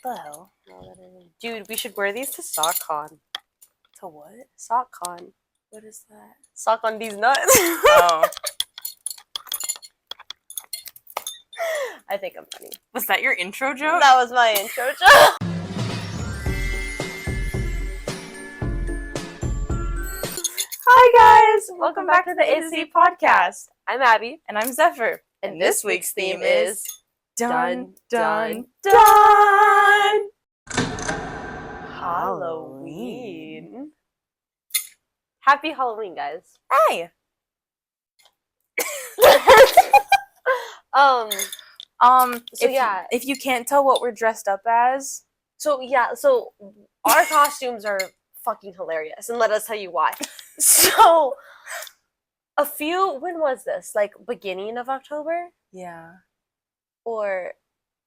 The hell? Dude, we should wear these to SockCon. To what? SockCon. What is that? Sock on these nuts. Oh. I think I'm funny. Was that your intro joke? That was my intro joke. Hi guys! Welcome back to the A to Z podcast. I'm Abby. And I'm Zephyr. And this week's theme is Dun, dun, dun! Halloween. Happy Halloween, guys. Hey! If you can't tell what we're dressed up as, So our costumes are fucking hilarious, and let us tell you why. So, when was this? Like, beginning of October? yeah, Or,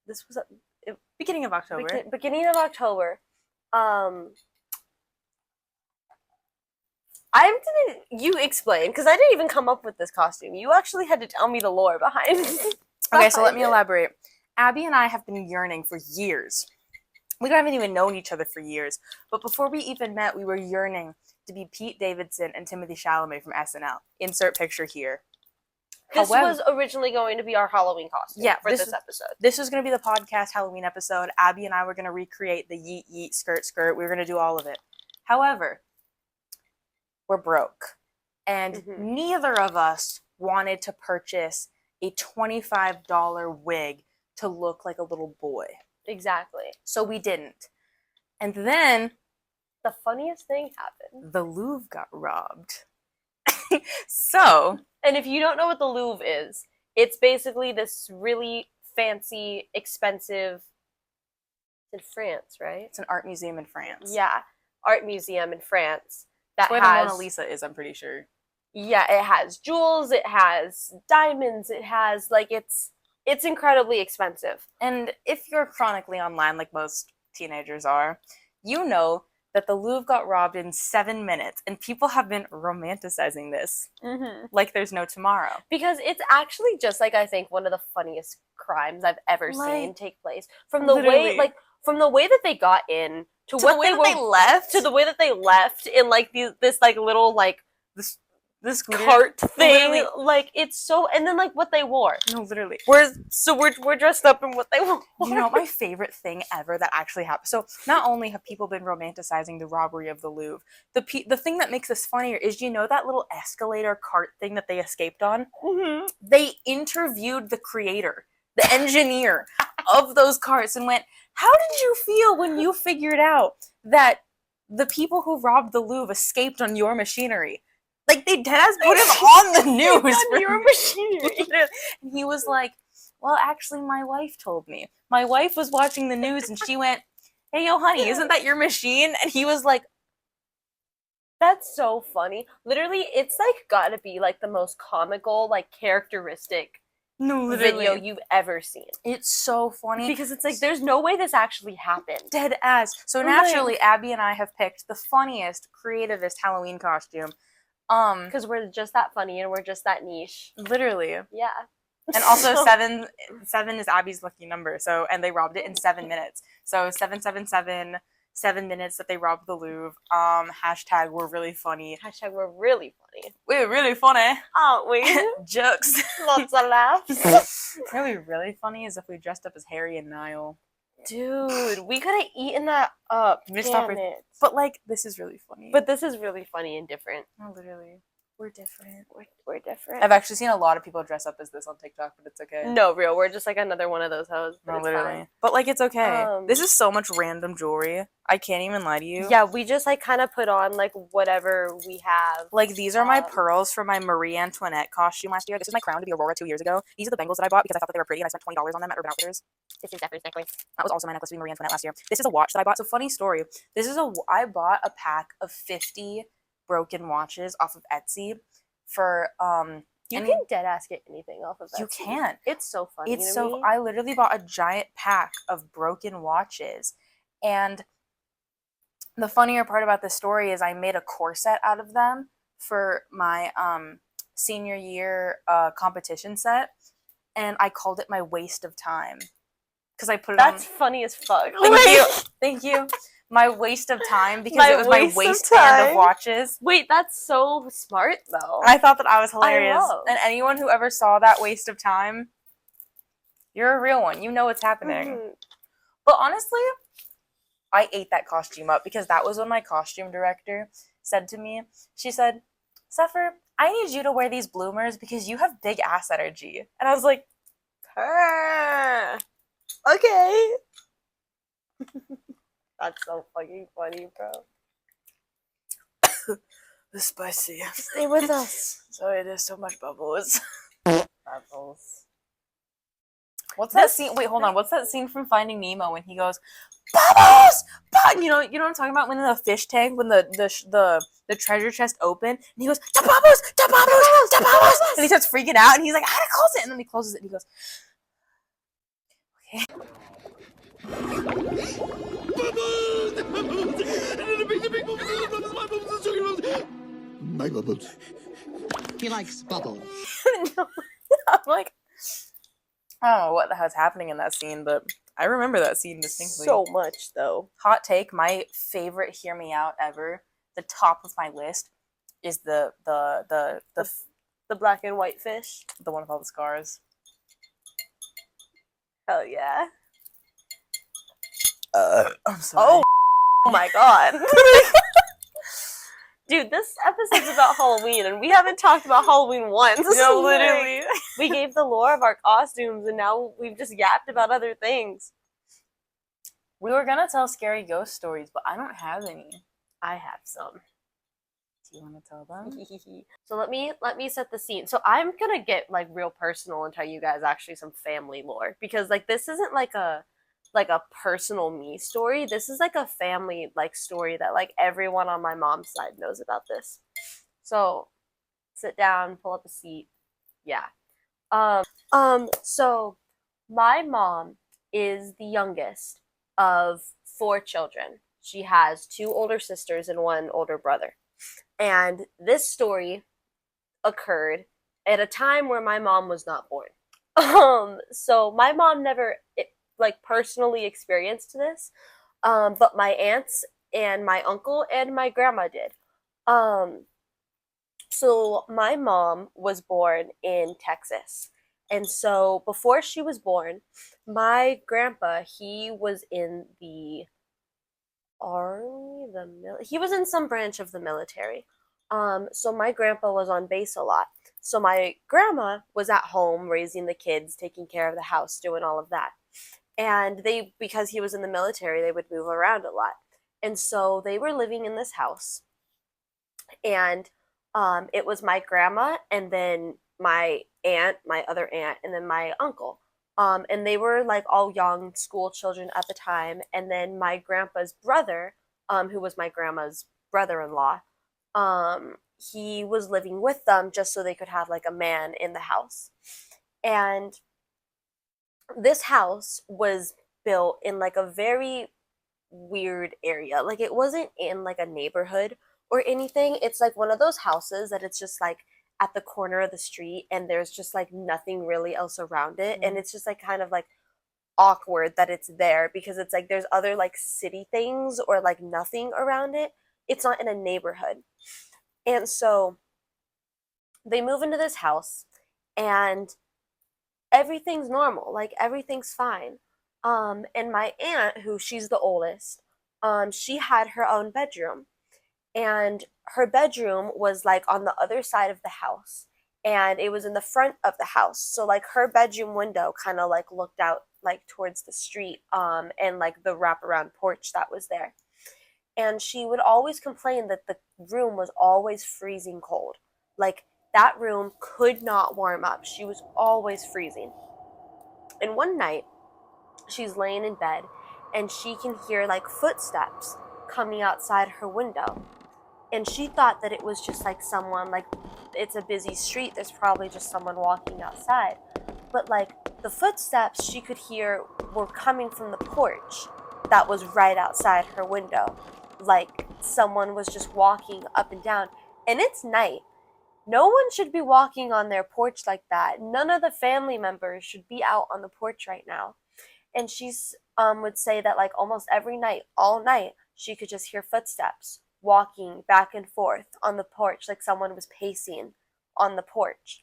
this was, beginning of October. beginning of October. You explain, because I didn't even come up with this costume. You actually had to tell me the lore behind it. Okay, so let me elaborate. Abby and I have been yearning for years. We haven't even known each other for years. But before we even met, we were yearning to be Pete Davidson and Timothée Chalamet from SNL. Insert picture here. This was originally going to be our Halloween costume for this episode. This was going to be the podcast Halloween episode. Abby and I were going to recreate the yeet yeet skirt skirt. We were going to do all of it. However, we're broke. And neither of us wanted to purchase a $25 wig to look like a little boy. Exactly. So we didn't. And then the funniest thing happened. The Louvre got robbed. So, and if you don't know what the Louvre is, it's basically this really fancy, expensive, in France, right? It's an art museum in France. Yeah, art museum in France. That's where the Mona Lisa is, I'm pretty sure. Yeah, it has jewels, it has diamonds, it has, it's incredibly expensive. And if you're chronically online, like most teenagers are, you know that the Louvre got robbed in 7 minutes, and people have been romanticizing this like there's no tomorrow. Because it's actually just, I think one of the funniest crimes I've ever seen take place. From the way that they got in, to the way that they left in, this little, this cart thing, literally. It's so, and then what they wore. No, literally. We're dressed up in what they wore. You know, my favorite thing ever that actually happened. So not only have people been romanticizing the robbery of the Louvre, the thing that makes this funnier is, you know, that little escalator cart thing that they escaped on. They interviewed the creator, the engineer of those carts, and went, "How did you feel when you figured out that the people who robbed the Louvre escaped on your machinery?" They deadass put him on the news on your machinery. And he was like, "Well, actually, my wife told me. My wife was watching the news and she went, 'Hey, yo, honey, isn't that your machine?'" And he was like, "That's so funny." Literally, it's gotta be the most comical, characteristic video you've ever seen. It's so funny. Because it's there's no way this actually happened. Dead ass. So naturally, Abby and I have picked the funniest, creativist Halloween costume. Because we're just that funny and we're just that niche. Literally. Yeah. And also 7 is Abby's lucky number. So, and they robbed it in 7 minutes. So 777, 7 minutes that they robbed the Louvre. Hashtag we're really funny. Hashtag we're really funny. We're really funny. Aren't we? Jokes. Lots of laughs. Really, really funny is if we dressed up as Harry and Niall. Dude, we could have eaten that up. Damn it. But this is really funny. But this is really funny and different. No, literally. We're different. We're different. I've actually seen a lot of people dress up as this on TikTok, but it's okay. No, real. We're just another one of those hoes. No, literally. Fine. But it's okay. This is so much random jewelry. I can't even lie to you. Yeah, we just kind of put on whatever we have. These are my pearls from my Marie Antoinette costume last year. This is my crown to be Aurora 2 years ago. These are the bangles that I bought because I thought that they were pretty and I spent $20 on them at Urban Outfitters. This is Zephyr's necklace. That was also my necklace to be Marie Antoinette last year. This is a watch that I bought. So funny story. I bought a pack of 50 broken watches off of Etsy for you can deadass get anything off of Etsy. You can. It's so funny. I literally bought a giant pack of broken watches, and the funnier part about this story is I made a corset out of them for my senior year competition set, and I called it my waste of time. because I put it That's on. funny as fuck. Thank you. Thank you. My waste of time because it was my waistband of watches. Wait, that's so smart though. I thought that I was hilarious. I love. And anyone who ever saw that waste of time, you're a real one. You know what's happening. But honestly, I ate that costume up because that was when my costume director said to me, she said, Zephyr, I need you to wear these bloomers because you have big ass energy. And I was like, okay. That's so fucking funny, bro. It's spicy. Stay with us. Sorry, there's so much bubbles. Bubbles. What's that scene? Wait, hold on. What's that scene from Finding Nemo when he goes, bubbles? You know what I'm talking about? When in the fish tank, when the treasure chest opened, and he goes, the bubbles, the bubbles, the bubbles, and he starts freaking out, and he's like, I gotta close it, and then he closes it, and he goes, okay. My bubbles. He likes bubbles. I'm like, I don't know what the hell's happening in that scene, but I remember that scene distinctly. So much, though. Hot take, my favorite Hear Me Out ever, the top of my list, is the black and white fish. The one with all the scars. Hell yeah. I'm sorry. Oh my god. Dude, this episode's about Halloween, and we haven't talked about Halloween once. No, literally. We gave the lore of our costumes, and now we've just yapped about other things. We were gonna tell scary ghost stories, but I don't have any. I have some. Do you want to tell them? So let me set the scene. So I'm gonna get like real personal and tell you guys actually some family lore, because like this isn't like a personal me story. This is like a family like story that like everyone on my mom's side knows about this. So sit down, pull up a seat. Yeah. So my mom is the youngest of 4 children. She has 2 older sisters and 1 older brother. And this story occurred at a time where my mom was not born. So my mom never like personally experienced this, but my aunts and my uncle and my grandma did. So my mom was born in Texas, and so before she was born, my grandpa, he was in the army, he was in some branch of the military. So my grandpa was on base a lot. So my grandma was at home raising the kids, taking care of the house, doing all of that. And because he was in the military, they would move around a lot. And so they were living in this house. And it was my grandma, and then my aunt, my other aunt, and then my uncle. And they were like all young school children at the time. And then my grandpa's brother, who was my grandma's brother-in-law, he was living with them just so they could have like a man in the house. And this house was built in like a very weird area. Like it wasn't in like a neighborhood or anything. It's like one of those houses that it's just like at the corner of the street, and there's just like nothing really else around it. And it's just like kind of like awkward that it's there, because it's like there's other like city things or like nothing around it. It's not in a neighborhood. And so they move into this house, and everything's normal, like everything's fine. And my aunt, who she's the oldest, she had her own bedroom, and her bedroom was like on the other side of the house, and it was in the front of the house. So like her bedroom window kind of like looked out like towards the street, and like the wraparound porch that was there. And she would always complain that the room was always freezing cold. Like that room could not warm up. She was always freezing. And one night, she's laying in bed, and she can hear like footsteps coming outside her window. And she thought that it was just like someone, like it's a busy street, there's probably just someone walking outside. But like the footsteps she could hear were coming from the porch that was right outside her window. Like someone was just walking up and down. And it's night. No one should be walking on their porch like that. None of the family members should be out on the porch right now. And she's would say that like almost every night, all night, she could just hear footsteps walking back and forth on the porch, like someone was pacing on the porch.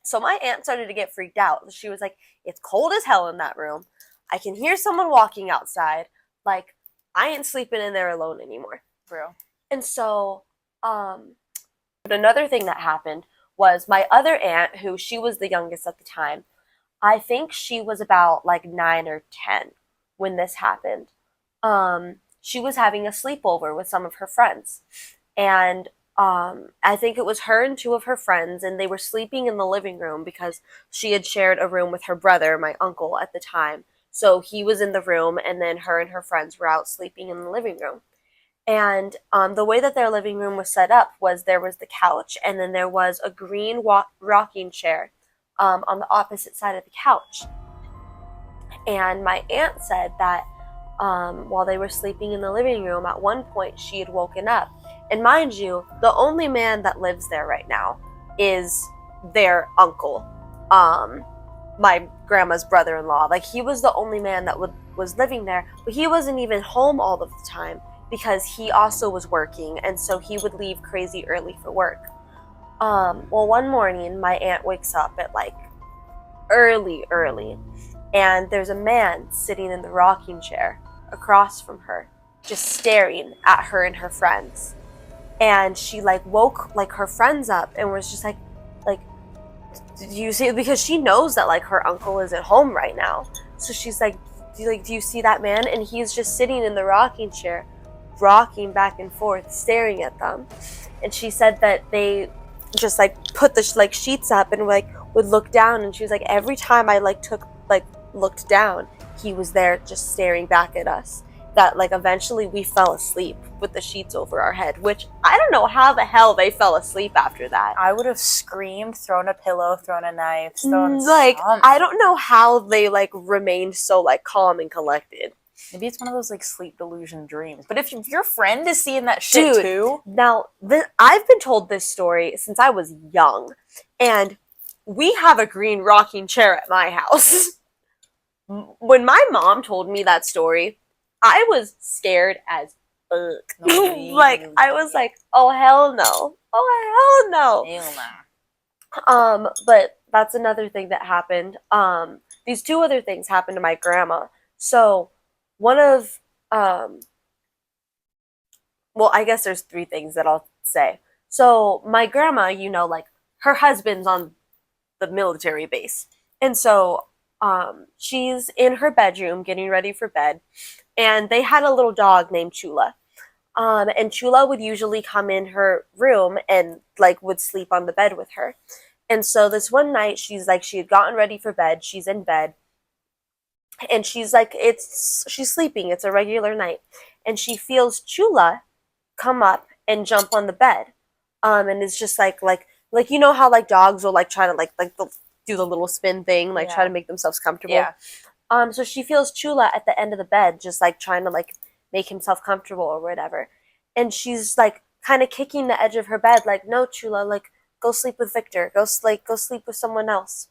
So my aunt started to get freaked out. She was like, it's cold as hell in that room. I can hear someone walking outside. Like, I ain't sleeping in there alone anymore. Bro. And so, but another thing that happened was my other aunt, who she was the youngest at the time, I think she was about like 9 or 10 when this happened. She was having a sleepover with some of her friends. And I think it was her and 2 of her friends, and they were sleeping in the living room because she had shared a room with her brother, my uncle, at the time. So he was in the room, and then her and her friends were out sleeping in the living room. And the way that their living room was set up was there was the couch, and then there was a green rocking chair on the opposite side of the couch. And my aunt said that while they were sleeping in the living room, at one point she had woken up. And mind you, the only man that lives there right now is their uncle, my grandma's brother-in-law. Like, he was the only man that was living there, but he wasn't even home all of the time because he also was working, and so he would leave crazy early for work. Well, one morning, my aunt wakes up at like early, and there's a man sitting in the rocking chair across from her, just staring at her and her friends. And she like woke like her friends up and was just like, did you see? Because she knows that like her uncle is at home right now. So she's like, do you see that man? And he's just sitting in the rocking chair, rocking back and forth, staring at them. And she said that they just like put the like sheets up and like would look down. And she was like, every time I looked down, he was there just staring back at us. That like eventually we fell asleep with the sheets over our head, which I don't know how the hell they fell asleep after that. I would have screamed, thrown a pillow, thrown a knife, thrown like something. I don't know how they like remained so like calm and collected. Maybe it's one of those like sleep delusion dreams. But if your friend is seeing that shit too, now I've been told this story since I was young, and we have a green rocking chair at my house. When my mom told me that story, I was scared as fuck. Like, I was like, oh, hell no. Oh, hell no. Hell no. But that's another thing that happened. These 2 other things happened to my grandma. So, one of, well, I guess there's 3 things that I'll say. So, my grandma, you know, like, her husband's on the military base. And so, she's in her bedroom getting ready for bed. And they had a little dog named Chula. And Chula would usually come in her room and like would sleep on the bed with her. And so this one night she had gotten ready for bed. She's in bed. And she's like, she's sleeping. It's a regular night. And she feels Chula come up and jump on the bed. And it's just like you know how like dogs will like try to like they'll do the little spin thing, like try to make themselves comfortable. Yeah. So she feels Chula at the end of the bed, just like trying to like make himself comfortable or whatever. And she's like kind of kicking the edge of her bed, like, no, Chula, like go sleep with Victor, go sleep with someone else.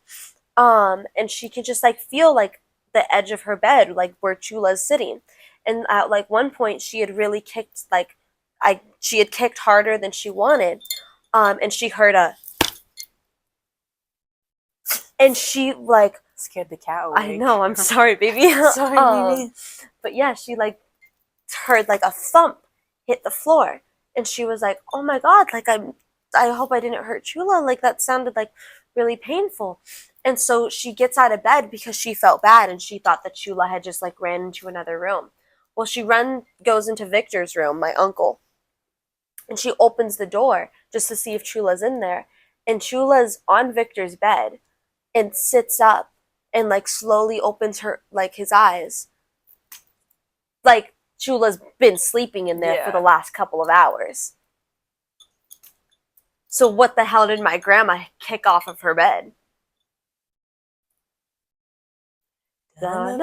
And she can just like feel like the edge of her bed, like where Chula's sitting. And at like one point she had really kicked she had kicked harder than she wanted. And she heard and she like scared the cat away. I know, I'm sorry, baby. Sorry, Mimi. But yeah, she like heard like a thump hit the floor, and she was like, "Oh my god! Like I hope I didn't hurt Chula. Like that sounded like really painful." And so she gets out of bed because she felt bad, and she thought that Chula had just like ran into another room. Well, she goes into Victor's room, my uncle, and she opens the door just to see if Chula's in there, and Chula's on Victor's bed, and sits up. And like slowly opens his eyes. Like Chula's been sleeping in there for the last couple of hours. So what the hell did my grandma kick off of her bed? But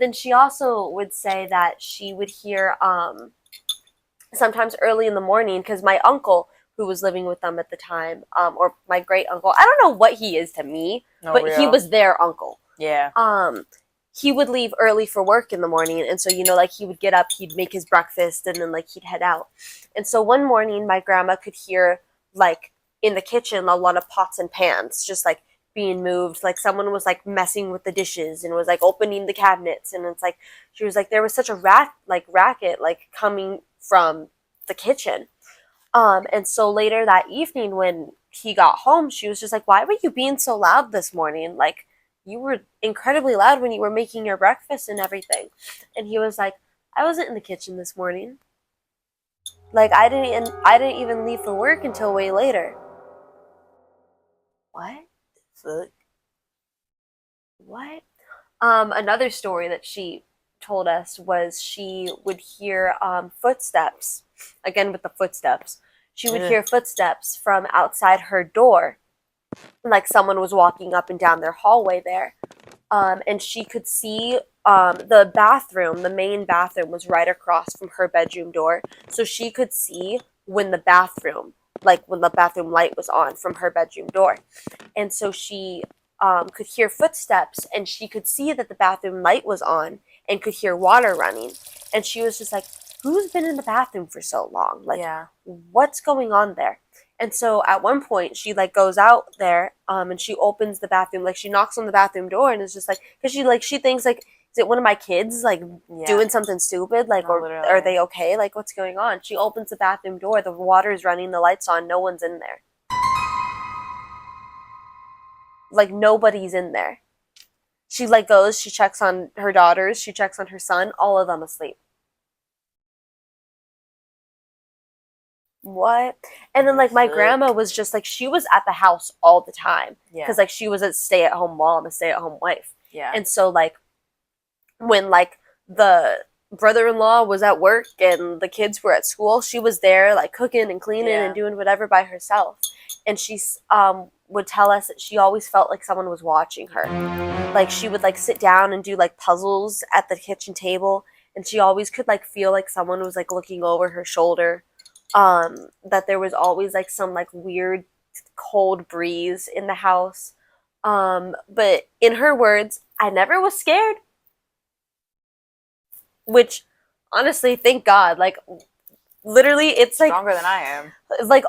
then she also would say that she would hear sometimes early in the morning, because my uncle, who was living with them at the time, or my great uncle. I don't know what he is to me, but he was their uncle. Yeah. He would leave early for work in the morning, and so, you know, like, he would get up, he'd make his breakfast, and then, like, he'd head out. And so one morning, my grandma could hear, like, in the kitchen, a lot of pots and pans just, like, being moved. Like, someone was, like, messing with the dishes and was, like, opening the cabinets, and it's like, she was like, there was such a racket, like, coming from the kitchen. And so later that evening when he got home, she was just like, why were you being so loud this morning? Like, you were incredibly loud when you were making your breakfast and everything. And he was like, I wasn't in the kitchen this morning. Like, I didn't even leave for work until way later. What? Fuck. What? Another story that she told us was she would hear footsteps. Again with the footsteps. She would hear footsteps from outside her door. Like someone was walking up and down their hallway there. And she could see the bathroom, the main bathroom was right across from her bedroom door. So she could see when the bathroom light was on from her bedroom door. And so she could hear footsteps, and she could see that the bathroom light was on and could hear water running. And she was just like, who's been in the bathroom for so long? Like, what's going on there? And so at one point she like goes out there and she opens the bathroom, like she knocks on the bathroom door and is just like, because she thinks like, is it one of my kids like doing something stupid, like, or literally. are they okay, like what's going on? She opens the bathroom door, the water is running, the lights on, no one's in there. Like nobody's in there. She like goes, she checks on her daughters, she checks on her son, all of them asleep. What? And then like my grandma was just like, she was at the house all the time because like she was a stay-at-home mom, a stay-at-home wife. And so like when like the brother-in-law was at work and the kids were at school, she was there like cooking and cleaning and doing whatever by herself. And she would tell us that she always felt like someone was watching her. Like she would like sit down and do like puzzles at the kitchen table, and she always could like feel like someone was like looking over her shoulder. That there was always like some like weird cold breeze in the house. But in her words, I never was scared. Which, honestly, thank God. Like, literally, it's like stronger than I am. Like,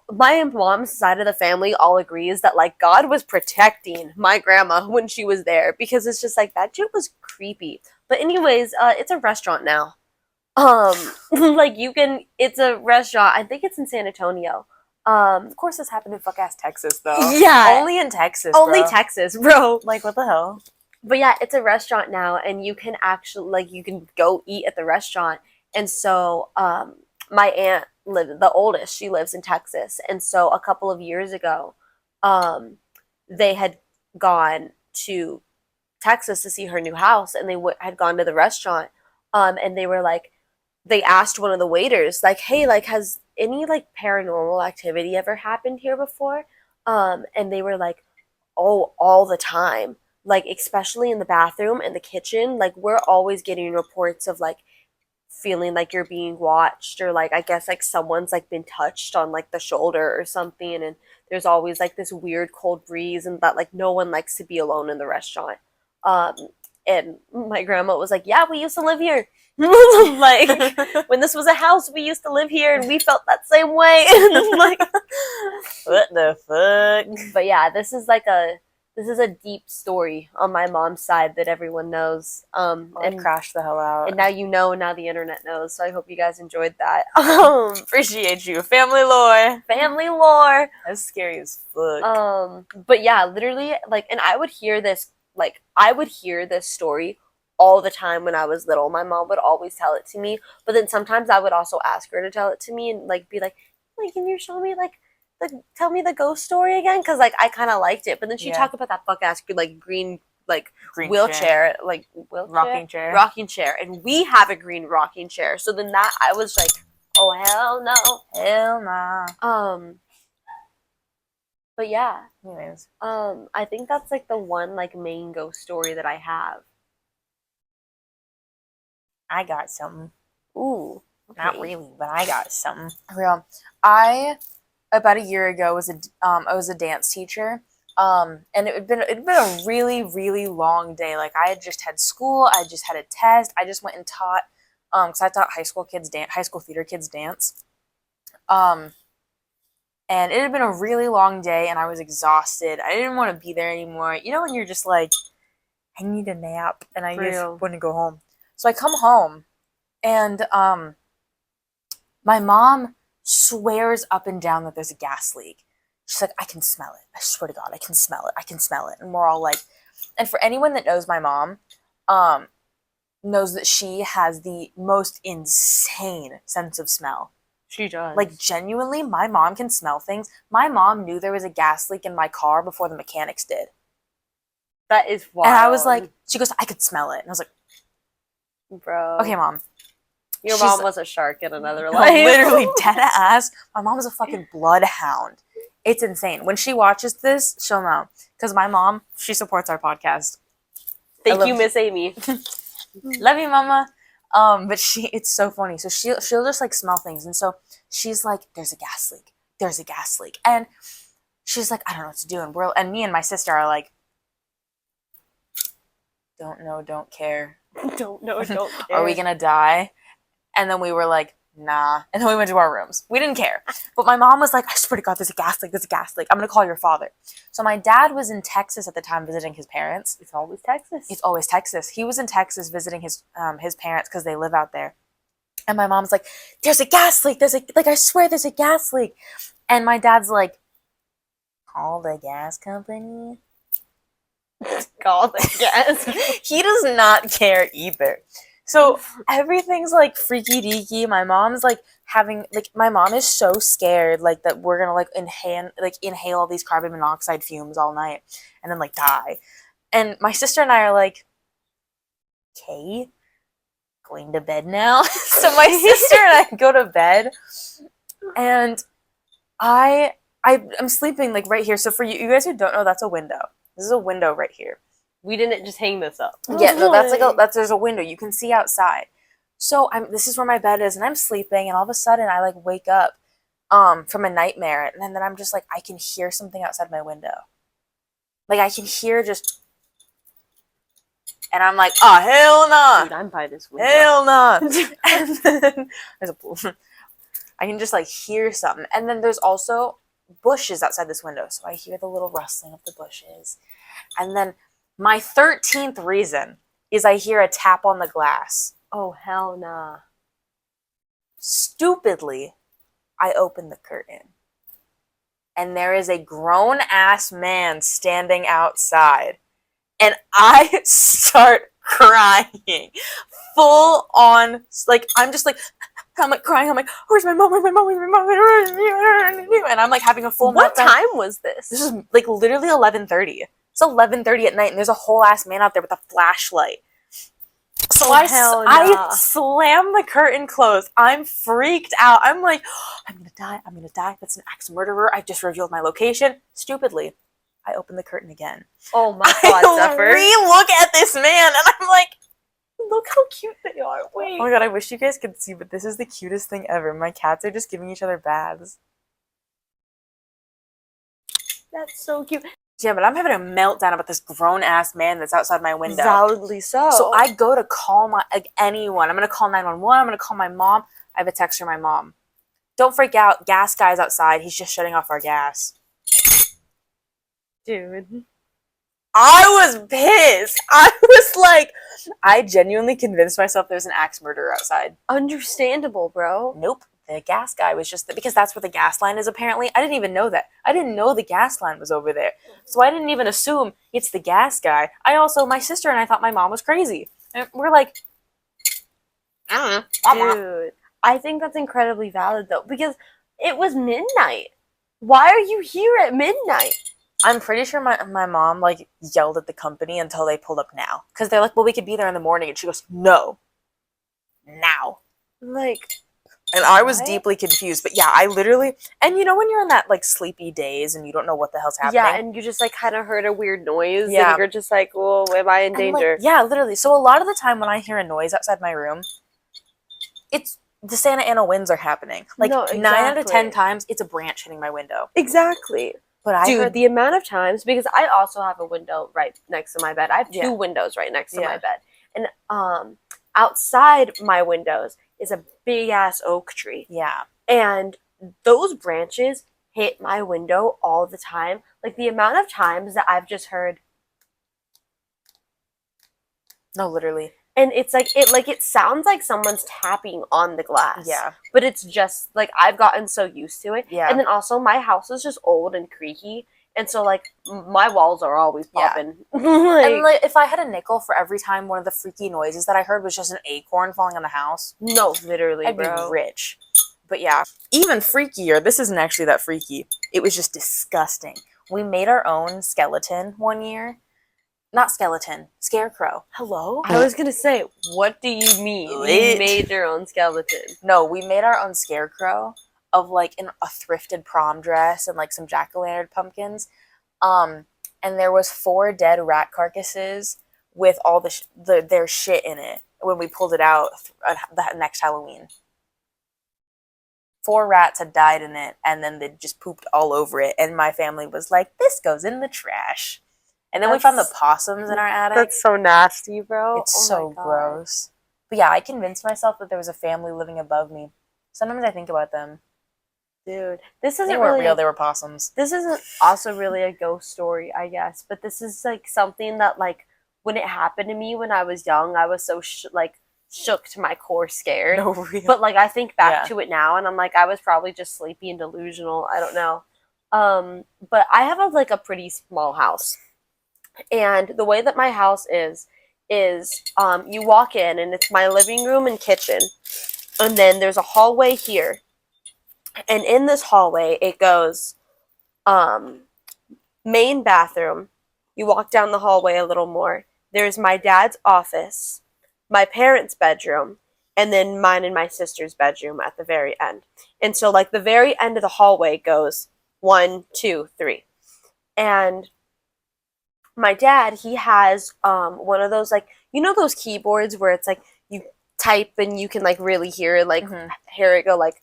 my mom's side of the family all agrees that like God was protecting my grandma when she was there, because it's just like that shit was creepy. But anyways, it's a restaurant now. Like it's a restaurant. I think it's in San Antonio. Of course this happened in fuck-ass Texas, though. Yeah. Only in Texas, Only Texas, bro. Like, what the hell? But yeah, it's a restaurant now, and you can actually, like, you can go eat at the restaurant. And so, my aunt the oldest, she lives in Texas. And so a couple of years ago, they had gone to Texas to see her new house, and they had gone to the restaurant. And they were like, they asked one of the waiters, like, hey, like, has any, like, paranormal activity ever happened here before? And they were like, oh, all the time. Like, especially in the bathroom and the kitchen. Like, we're always getting reports of, like, feeling like you're being watched, or, like, I guess, like, someone's, like, been touched on, like, the shoulder or something. And there's always, like, this weird cold breeze, and that, like, no one likes to be alone in the restaurant. And my grandma was like, yeah, we used to live here. Like, when this was a house, we used to live here, and we felt that same way. Like, what the fuck? But yeah, this is a deep story on my mom's side that everyone knows. And crashed the hell out. And now you know, now the internet knows. So I hope you guys enjoyed that. Appreciate you. Family lore. Family lore. That's scary as fuck. But yeah, literally, like, and I would hear this story all the time when I was little. My mom would always tell it to me, but then sometimes I would also ask her to tell it to me, and like be like, can you show me tell me the ghost story again? Because like I kind of liked it, but then she'd talk about that fuck ass green wheelchair, rocking chair, and we have a green rocking chair. So then that I was like, oh hell no, But yeah, anyways, I think that's like the one like main ghost story that I have. I got something. Ooh, okay. Not really, but I got something. Real. I about a year ago, I was a dance teacher. And it'd been a really, really long day. Like, I had just had school, I just had a test, I just went and taught, because I taught high school theater kids dance. And it had been a really long day, and I was exhausted. I didn't want to be there anymore. You know when you're just like, I need a nap, and I just want to go home. So I come home, and my mom swears up and down that there's a gas leak. She's like, I can smell it. I swear to God, I can smell it. I can smell it. And we're all like, and for anyone that knows my mom, knows that she has the most insane sense of smell. She does. Like, genuinely, my mom can smell things. My mom knew there was a gas leak in my car before the mechanics did. That is wild. And I was like, she goes, I could smell it. And I was like, bro. Okay, Mom. Your mom was a shark in another life. life. Literally, dead ass. My mom is a fucking bloodhound. It's insane. When she watches this, she'll know. Because my mom, she supports our podcast. Thank you, Miss Amy. Love you, Mama. But it's so funny. So she'll just like smell things. And so she's like, there's a gas leak. There's a gas leak. And she's like, I don't know what to do. And me and my sister are like, don't know, don't care. Don't know, don't care. Are we gonna die? And then we were like, nah. And then we went to our rooms. We didn't care. But my mom was like, I swear to God, there's a gas leak. There's a gas leak. I'm going to call your father. So my dad was in Texas at the time visiting his parents. It's always Texas. It's always Texas. He was in Texas visiting his parents because they live out there. And my mom's like, there's a gas leak. I swear there's a gas leak. And my dad's like, call the gas company. Call the gas. He does not care either. So everything's like freaky deaky. My mom's like my mom is so scared like that we're gonna like inhale all these carbon monoxide fumes all night and then like die. And my sister and I are like, okay, going to bed now. So my sister and I go to bed, and I'm sleeping like right here. So for you guys who don't know, that's a window. This is a window right here. We didn't just hang this up. Yeah, no, there's a window. You can see outside. So this is where my bed is, and I'm sleeping, and all of a sudden I like wake up from a nightmare, and then I'm just like, I can hear something outside my window. Like, I can hear just, and I'm like, oh, hell no. Dude, I'm by this window. Hell no. And then there's a pool. I can just like hear something. And then there's also bushes outside this window. So I hear the little rustling of the bushes. And then my 13th reason is I hear a tap on the glass. Oh, hell nah. Stupidly, I open the curtain. And there is a grown-ass man standing outside. And I start crying. Full on, like, I'm just like, I'm like crying. I'm like, where's my mom? Where's my mom? Where's my mom? And I'm like having a full meltdown. What time was this? This is like literally 11:30. It's 11:30 at night, and there's a whole ass man out there with a flashlight. So I slam the curtain closed. I'm freaked out. I'm like, I'm gonna die. I'm gonna die. That's an axe murderer. I've just revealed my location. Stupidly, I open the curtain again. Oh my God, Zeph. Re-look at this man, and I'm like, look how cute they are. Wait. Oh my God, I wish you guys could see, but this is the cutest thing ever. My cats are just giving each other baths. That's so cute. Yeah, but I'm having a meltdown about this grown-ass man that's outside my window. Validly so. So I go to call anyone. I'm going to call 911. I'm going to call my mom. I have a text from my mom. Don't freak out. Gas guy's outside. He's just shutting off our gas. Dude. I was pissed. I was like, I genuinely convinced myself there's an axe murderer outside. Understandable, bro. Nope. The gas guy was just because that's where the gas line is apparently. I didn't even know that. I didn't know the gas line was over there. So I didn't even assume it's the gas guy. My sister and I thought my mom was crazy. And we're like, I don't know. Dude, I think that's incredibly valid though, because it was midnight. Why are you here at midnight? I'm pretty sure my mom like yelled at the company until they pulled up now. Because they're like, well, we could be there in the morning. And she goes, no. Now. Like... And I was deeply confused. But yeah, I literally... And you know when you're in that, like, sleepy daze and you don't know what the hell's happening? Yeah, and you just, like, kind of heard a weird noise. Yeah. And you're just like, well, am I in danger? Like, yeah, literally. So a lot of the time when I hear a noise outside my room, it's the Santa Ana winds are happening. Like, No, 9 out of 10 exactly. times, it's a branch hitting my window. Exactly. But I Dude, heard the amount of times, because I also have a window right next to my bed. I have Yeah. 2 windows right next to Yeah. my bed. And outside my windows is a big ass oak tree. Yeah. And those branches hit my window all the time. Like, the amount of times that I've just heard, No, literally. and it's like it sounds like someone's tapping on the glass. Yeah. But it's just like I've gotten so used to it. Yeah. And then also my house is just old and creaky, and so like my walls are always popping. Yeah. And like, if I had a nickel for every time one of the freaky noises that I heard was just an acorn falling on the house, no, literally, I'd bro. be rich. But yeah, even freakier. This isn't actually that freaky. It was just disgusting. We made our own skeleton one year. Not skeleton, scarecrow. Hello? I was gonna say, what do you mean? You made your own skeleton? No, we made our own scarecrow of like a thrifted prom dress and like some jack-o'-lantern pumpkins. And there was 4 dead rat carcasses with all their shit in it when we pulled it out the next Halloween. 4 rats had died in it, and then they just pooped all over it. And my family was like, "This goes in the trash." And then we found the possums in our attic. That's so nasty, bro. It's so gross. But yeah, I convinced myself that there was a family living above me. Sometimes I think about them. Dude, this isn't They weren't really real. They were possums. This isn't also really a ghost story, I guess, but this is like something that, like, when it happened to me when I was young, I was so shook to my core, scared. No, real. But like I think back to it now, and I'm like, I was probably just sleepy and delusional. I don't know. But I have a pretty small house, and the way that my house is you walk in and it's my living room and kitchen, and then there's a hallway here. And in this hallway, it goes main bathroom. You walk down the hallway a little more. There's my dad's office, my parents' bedroom, and then mine and my sister's bedroom at the very end. And so, like, the very end of the hallway goes 1, 2, 3. And my dad, he has one of those, like, you know those keyboards where it's like you type and you can like really hear like hear it go like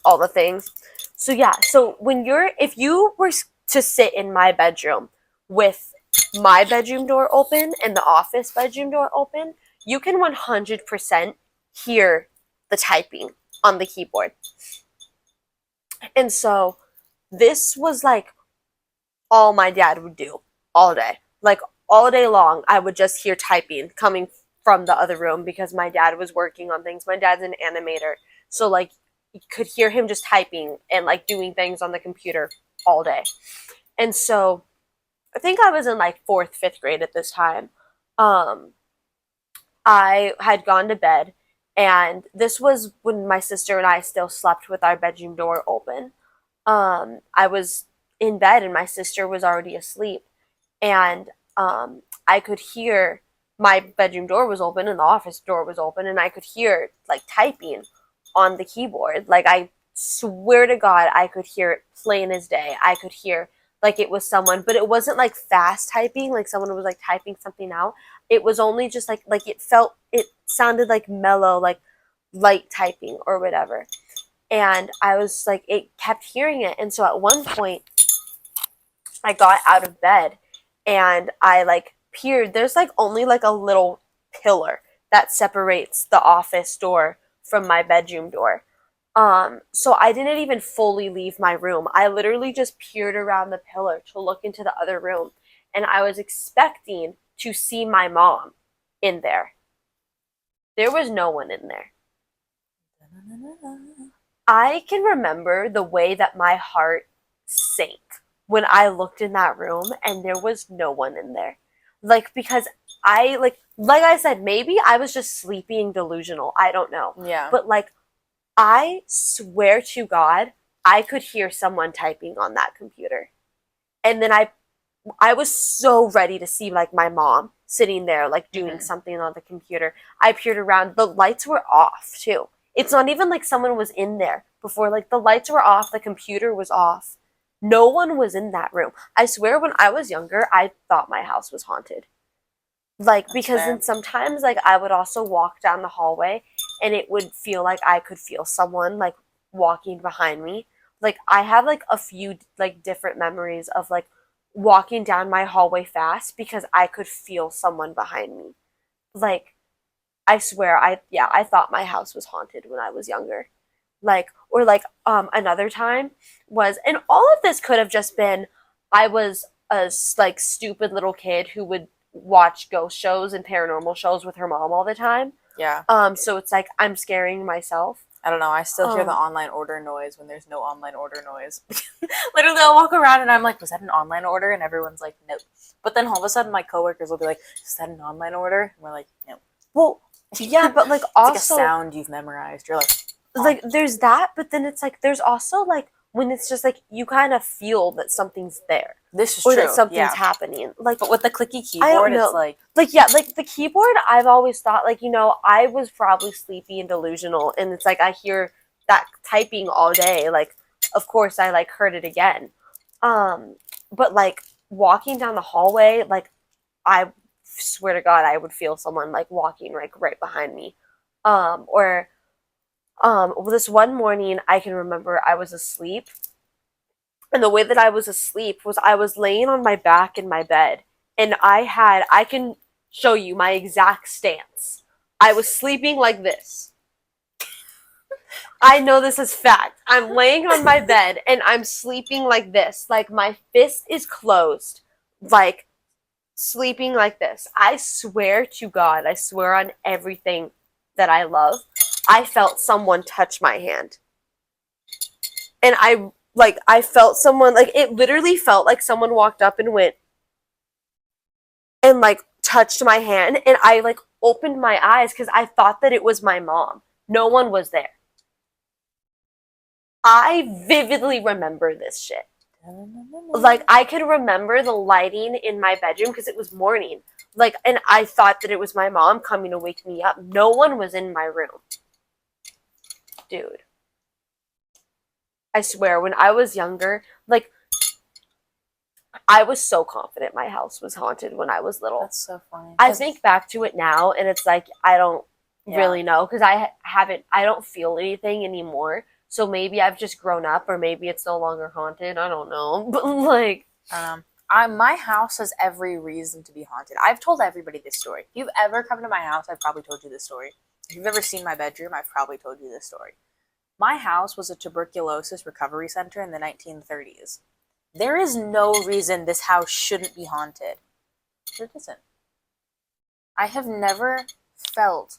all the things. So yeah, so if you were to sit in my bedroom with my bedroom door open and the office bedroom door open, you can 100% hear the typing on the keyboard. And so this was like all my dad would do all day. Like all day long, I would just hear typing coming from the other room because my dad was working on things. My dad's an animator. So like you could hear him just typing and like doing things on the computer all day. And so I think I was in like 4th, 5th grade at this time. I had gone to bed, and this was when my sister and I still slept with our bedroom door open. I was in bed and my sister was already asleep, and I could hear my bedroom door was open and the office door was open, and I could hear like typing on the keyboard. Like I swear to God, I could hear it plain as day. I could hear like it was someone, but it wasn't like fast typing, like someone was like typing something out. It was only just like it sounded like mellow, like light typing or whatever. And I was like, it kept hearing it. And so at one point I got out of bed and I like peered. There's like only like a little pillar that separates the office door from my bedroom door. So I didn't even fully leave my room. I literally just peered around the pillar to look into the other room, and I was expecting to see my mom in there. There was no one in there. I can remember the way that my heart sank when I looked in that room and there was no one in there. Like, because I, like I said, maybe I was just sleepy and delusional. I don't know. Yeah. But, like, I swear to God, I could hear someone typing on that computer. And then I was so ready to see, like, my mom sitting there, like, doing something on the computer. I peered around. The lights were off, too. It's not even like someone was in there before. Like, the lights were off. The computer was off. No one was in that room. I swear when I was younger, I thought my house was haunted. Like, because then sometimes, like, I would also walk down the hallway and it would feel like I could feel someone, like, walking behind me. Like, I have, like, a few, like, different memories of, like, walking down my hallway fast because I could feel someone behind me. Like, I swear, I thought my house was haunted when I was younger. Like, or, like, another time was, and all of this could have just been, I was a, like, stupid little kid who would watch ghost shows and paranormal shows with her mom all the time. Yeah. So it's like I'm scaring myself. I don't know. I still hear the online order noise when there's no online order noise. Literally, I'll walk around and I'm like, was that an online order? And everyone's like, nope. But then all of a sudden, my coworkers will be like, is that an online order? And we're like, no. Well, yeah, but like also it's like a sound you've memorized. You're like, oh. Like there's that, but then it's like there's also like when it's just like you kind of feel that something's there. This is or true. That something's happening. Like, but with the clicky keyboard, it's like yeah, like the keyboard. I've always thought like I was probably sleepy and delusional, and it's like I hear that typing all day. Like, of course, I like heard it again. But like walking down the hallway, like I swear to God, I would feel someone like walking like right behind me, well, this one morning, I can remember I was asleep. And the way that I was asleep was I was laying on my back in my bed. And I can show you my exact stance. I was sleeping like this. I know this is fact. I'm laying on my bed and I'm sleeping like this. Like my fist is closed. Like sleeping like this. I swear to God, I swear on everything that I love, I felt someone touch my hand. And I felt someone, like, it literally felt like someone walked up and went and, like, touched my hand. And I, like, opened my eyes because I thought that it was my mom. No one was there. I vividly remember this shit. Like, I could remember the lighting in my bedroom because it was morning. Like, and I thought that it was my mom coming to wake me up. No one was in my room. Dude. I swear, when I was younger, like, I was so confident my house was haunted when I was little. That's so funny. I think back to it now, and it's like, I don't really know, because I don't feel anything anymore. So maybe I've just grown up, or maybe it's no longer haunted. I don't know. But, like, my house has every reason to be haunted. I've told everybody this story. If you've ever come to my house, I've probably told you this story. If you've ever seen my bedroom, I've probably told you this story. My house was a tuberculosis recovery center in the 1930s. There is no reason this house shouldn't be haunted. It isn't. I've never felt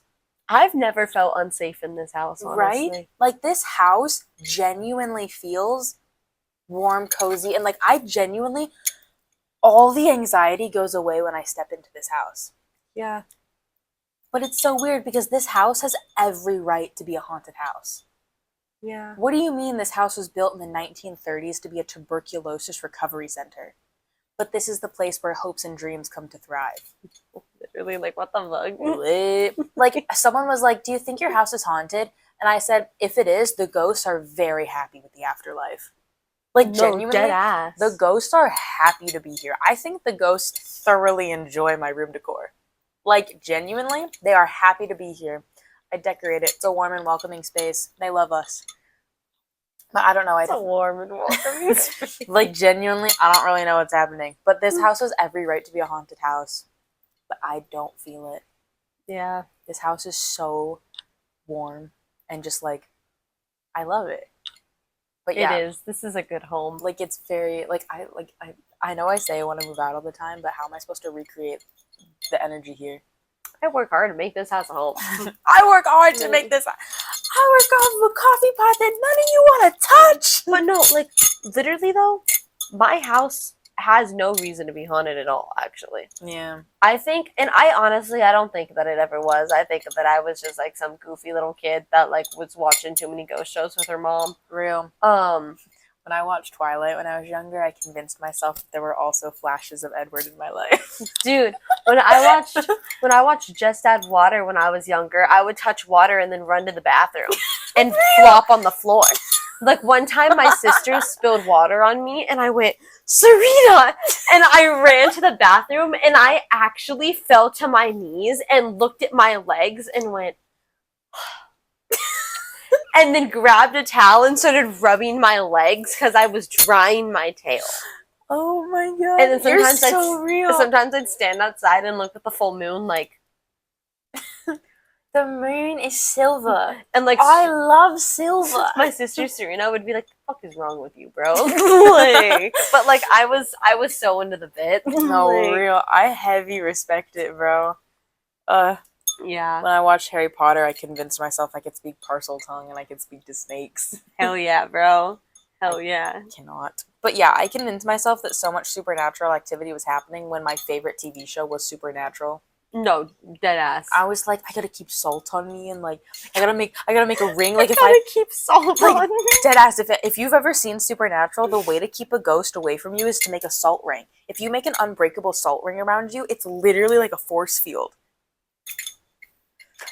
unsafe in this house, honestly. Right? Like, this house genuinely feels warm, cozy, and, like, all the anxiety goes away when I step into this house. Yeah. But it's so weird because this house has every right to be a haunted house. Yeah. What do you mean this house was built in the 1930s to be a tuberculosis recovery center? But this is the place where hopes and dreams come to thrive. Literally, like, what the fuck? Like, someone was like, do you think your house is haunted? And I said, if it is, the ghosts are very happy with the afterlife. Like, no, genuinely, dead ass. The ghosts are happy to be here. I think the ghosts thoroughly enjoy my room decor. Like, genuinely, they are happy to be here. I decorate it. It's a warm and welcoming space. They love us. But I don't know. It's a warm and welcoming space. Like, genuinely, I don't really know what's happening. But this house has every right to be a haunted house. But I don't feel it. Yeah. This house is so warm and just, like, I love it. But yeah. It is. This is a good home. Like, it's very, I know I say I want to move out all the time, but how am I supposed to recreate the energy here? I work hard to make this house a home. I work hard to make this. I work off a coffee pot that none of you want to touch. But no, like, literally though, my house has no reason to be haunted at all, actually. Yeah. I think, and I don't think that it ever was. I think that I was just, like, some goofy little kid that, like, was watching too many ghost shows with her mom. Real. When I watched Twilight when I was younger, I convinced myself that there were also flashes of Edward in my life. Dude, when I watched Just Add Water when I was younger, I would touch water and then run to the bathroom and flop on the floor. Like, one time my sister spilled water on me, and I went, Serena! And I ran to the bathroom, and I actually fell to my knees and looked at my legs and went, and then grabbed a towel and started rubbing my legs because I was drying my tail. Oh my god, And then sometimes you're so real. Sometimes I'd stand outside and look at the full moon, like, the moon is silver. and like, I love silver. my sister Serena would be like, "The fuck is wrong with you, bro?" Like, but like, I was so into the bit. No, Like, real. I heavy respect it, bro. yeah, When I watched Harry Potter, I convinced myself I could speak parcel tongue and I could speak to snakes. hell yeah, bro, hell yeah. I cannot. But yeah, I convinced myself that so much supernatural activity was happening when my favorite TV show was Supernatural. No, dead ass. I was like, I gotta keep salt on me, and like, I gotta make a ring. Like, if gotta I keep salt like, on me. dead ass. If you've ever seen Supernatural, the way to keep a ghost away from you is to make a salt ring. If you make an unbreakable salt ring around you, it's literally like a force field.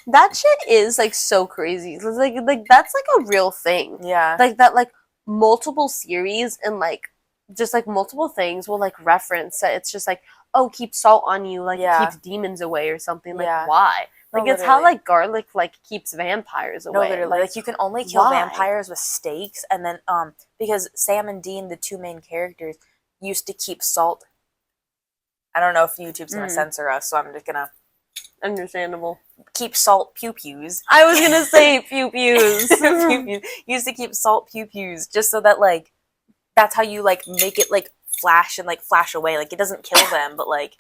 That shit is like so crazy. It's like that's like a real thing. Yeah. Like that, like multiple series and like just like multiple things will like reference that it's just like, oh, keep salt on you, like Yeah. it keeps demons away or something. Like, Yeah. why? No, Like, it's how literally. like garlic like keeps vampires away. No, literally. Like, you can only kill why? vampires with stakes, and then because Sam and Dean, the two main characters, used to keep salt. I don't know if YouTube's gonna censor us, so I'm just gonna Understandable. keep salt pew-pews. I was gonna say pew pews. Pew-pews. Used to keep salt pew-pews just so that like that's how you like make it like flash and like flash away. Like, it doesn't kill them, but like,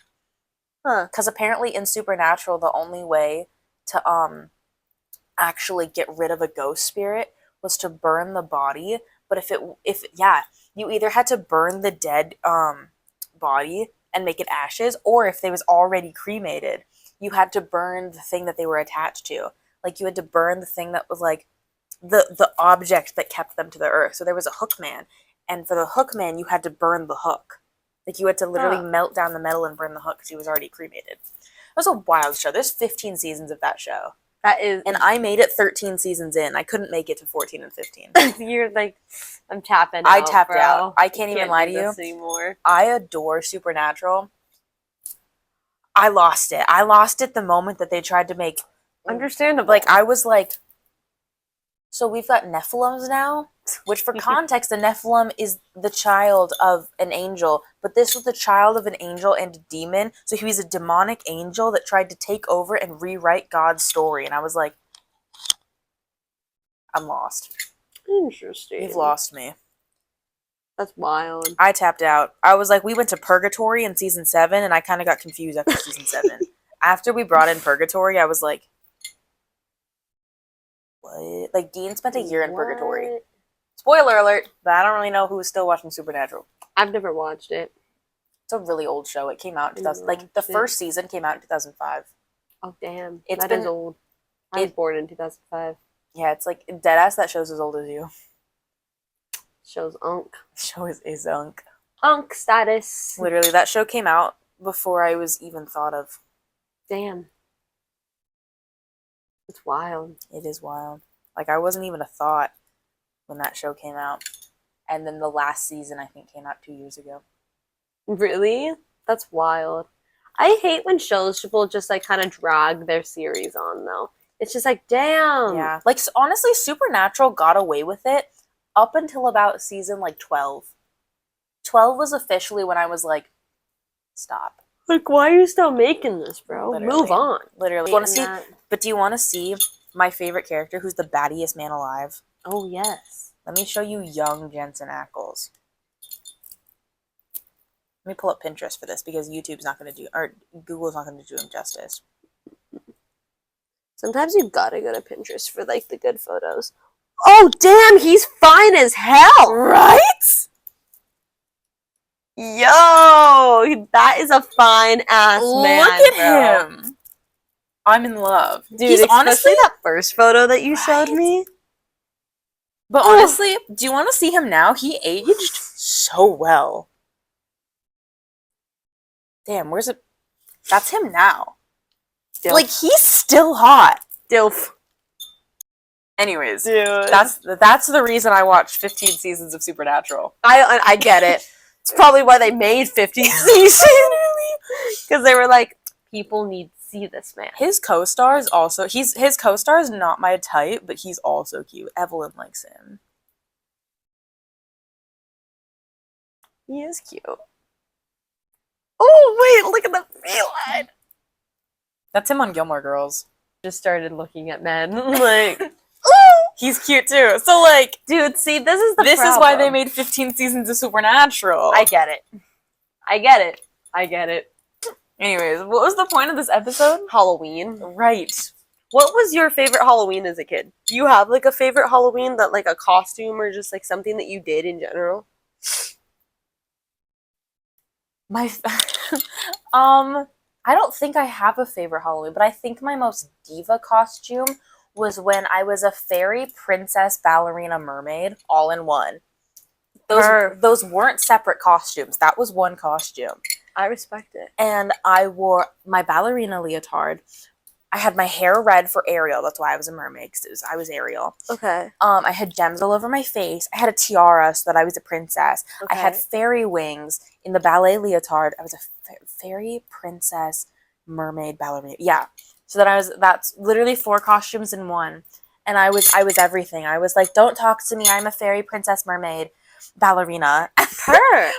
because apparently in Supernatural the only way to actually get rid of a ghost spirit was to burn the body. But if you either had to burn the dead body and make it ashes, or if they was already cremated, you had to burn the thing that they were attached to. Like, you had to burn the thing that was like the object that kept them to the earth. So there was a hook man, and for the hook man you had to burn the hook. Like, you had to literally melt down the metal and burn the hook because he was already cremated. It was a wild show. There's 15 seasons of that show. That is, And I made it 13 seasons in. I couldn't make it to 14 and 15. you're like, I'm tapping out. I tapped bro. out. I can't even lie to do you. this anymore. I adore Supernatural. I lost it. I lost it the moment that they tried to make... Understandable. Like, I was like... So we've got Nephilims now? Which, for context, the Nephilim is the child of an angel. But this was the child of an angel and a demon. So he was a demonic angel that tried to take over and rewrite God's story. And I was like... I'm lost. Interesting. You've lost me. That's wild. I tapped out. I was like, we went to Purgatory in season 7, and I kind of got confused after season 7. After we brought in Purgatory, I was like, what? Like, Dean spent a year in Purgatory. Spoiler alert, but I don't really know who's still watching Supernatural. I've never watched it. It's a really old show. It came out in 2000. Like, the first season came out in 2005. Oh, damn. It's That been- is old. I was born in 2005. Yeah, it's like deadass. That show's as old as you. Show's Unk. The show is unk. Unk status. Literally, that show came out before I was even thought of. Damn. It's wild. It is wild. Like, I wasn't even a thought when that show came out. And then the last season, I think, came out 2 years ago. Really? That's wild. I hate when shows will just like kind of drag their series on though. It's just like, damn. Yeah. Like, honestly, Supernatural got away with it up until about season, like, 12. 12 was officially when I was like, stop. Like, why are you still making this, bro? Literally. Move on. Literally. But do you want to see my favorite character who's the battiest man alive? Oh, yes. Let me show you young Jensen Ackles. Let me pull up Pinterest for this because YouTube's not going to do, or Google's not going to do him justice. Sometimes you gotta go to Pinterest for like the good photos. Oh, damn, he's fine as hell! Right? Yo, that is a fine ass man. Look at bro. him. I'm in love. Dude, He's especially honestly that first photo that you showed Right? me. But honestly, do you want to see him now? He aged so well. Damn, where's it? That's him now. Dilf. Like, he's still hot. Dilf. Anyways, Dude. that's the reason I watched 15 seasons of Supernatural. I get it. It's probably why they made 15 seasons. Because they were like, people need to see this man. His co-star is also his co-star is not my type, but he's also cute. Evelyn likes him. He is cute. Oh wait, look at the feline. That's him on Gilmore Girls. Just started looking at men like. He's cute too. So like, dude, see, this is this is why they made 15 seasons of Supernatural. I get it. I get it. I get it. Anyways, what was the point of this episode? Halloween. Right. What was your favorite Halloween as a kid? Do you have like a favorite Halloween that like a costume or just like something that you did in general? I don't think I have a favorite Halloween, but I think my most diva costume was when I was a fairy, princess, ballerina, mermaid, all in one. Those weren't separate costumes. That was one costume. I respect it. And I wore my ballerina leotard. I had my hair red for Ariel. That's why I was a mermaid, because I was Ariel. Okay. I had gems all over my face. I had a tiara so that I was a princess. Okay. I had fairy wings in the ballet leotard. I was a fairy, princess, mermaid, ballerina. Yeah. So that's literally 4 costumes in one. And I was everything. I was like, don't talk to me. I'm a fairy, princess, mermaid, ballerina. Her.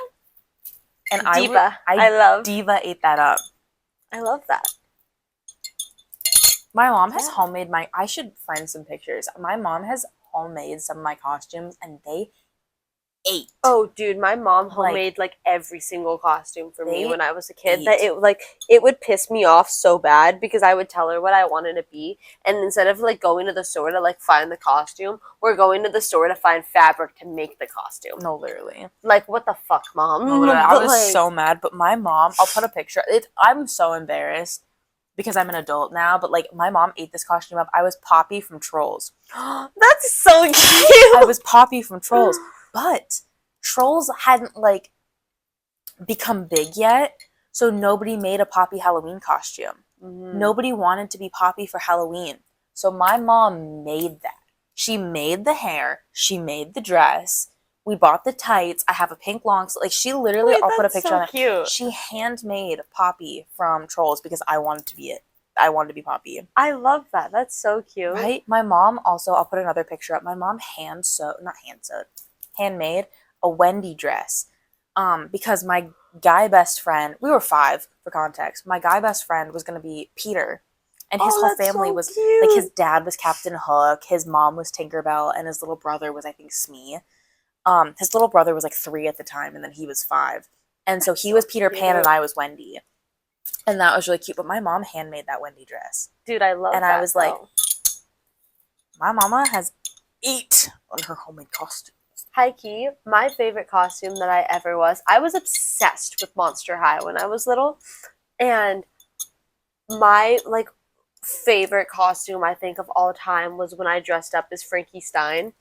And Diva. I love. Diva ate that up. I love that. My mom has homemade I should find some pictures. My mom has homemade some of my costumes and they ate. Oh, dude, my mom homemade like every single costume for me when I was a kid. That it would piss me off so bad because I would tell her what I wanted to be, and instead of like going to the store to like find the costume, we're going to the store to find fabric to make the costume. No, literally. Like, what the fuck, Mom? No, literally. I was so mad, but my mom, I'll put a picture. I'm so embarrassed because I'm an adult now, but like my mom ate this costume up. I was Poppy from Trolls. That's so cute. I was Poppy from Trolls, but Trolls hadn't like become big yet, so nobody made a Poppy Halloween costume. Mm-hmm. Nobody wanted to be Poppy for Halloween, so my mom made that. She made the hair, she made the dress. We bought the tights. I have a pink long sleeve. Like, she literally, I'll put a picture on it. Cute. She handmade Poppy from Trolls because I wanted to be it. I wanted to be Poppy. I love that. That's so cute. Right? My mom also, I'll put another picture up. My mom handmade a Wendy dress. Because my guy best friend, we were 5 for context. My guy best friend was going to be Peter. And his whole family was, cute. like, his dad was Captain Hook. His mom was Tinkerbell. And his little brother was, I think, Smee. His little brother was like 3 at the time, and then he was 5. And so he was Peter Pan and I was Wendy. And that was really cute. But my mom handmade that Wendy dress. Dude, I love that. And I was like, my mama has ate on her homemade costumes. High key, my favorite costume that I ever I was obsessed with Monster High when I was little. And my like favorite costume I think of all time was when I dressed up as Frankie Stein.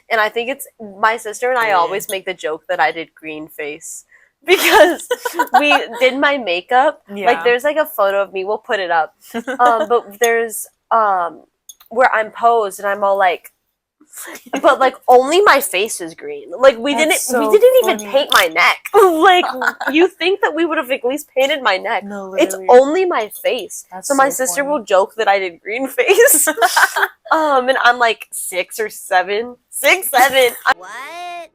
And I think it's my sister and I always make the joke that I did green face because we did my makeup. Like, there's like a photo of me, we'll put it up. But there's where I'm posed and I'm all like, but like only my face is green. Like, we didn't even paint my neck. Like, you think that we would have at least painted my neck. No, it's only my face. So my sister will joke that I did green face. And I'm like 6 or 7. 6, 7. What?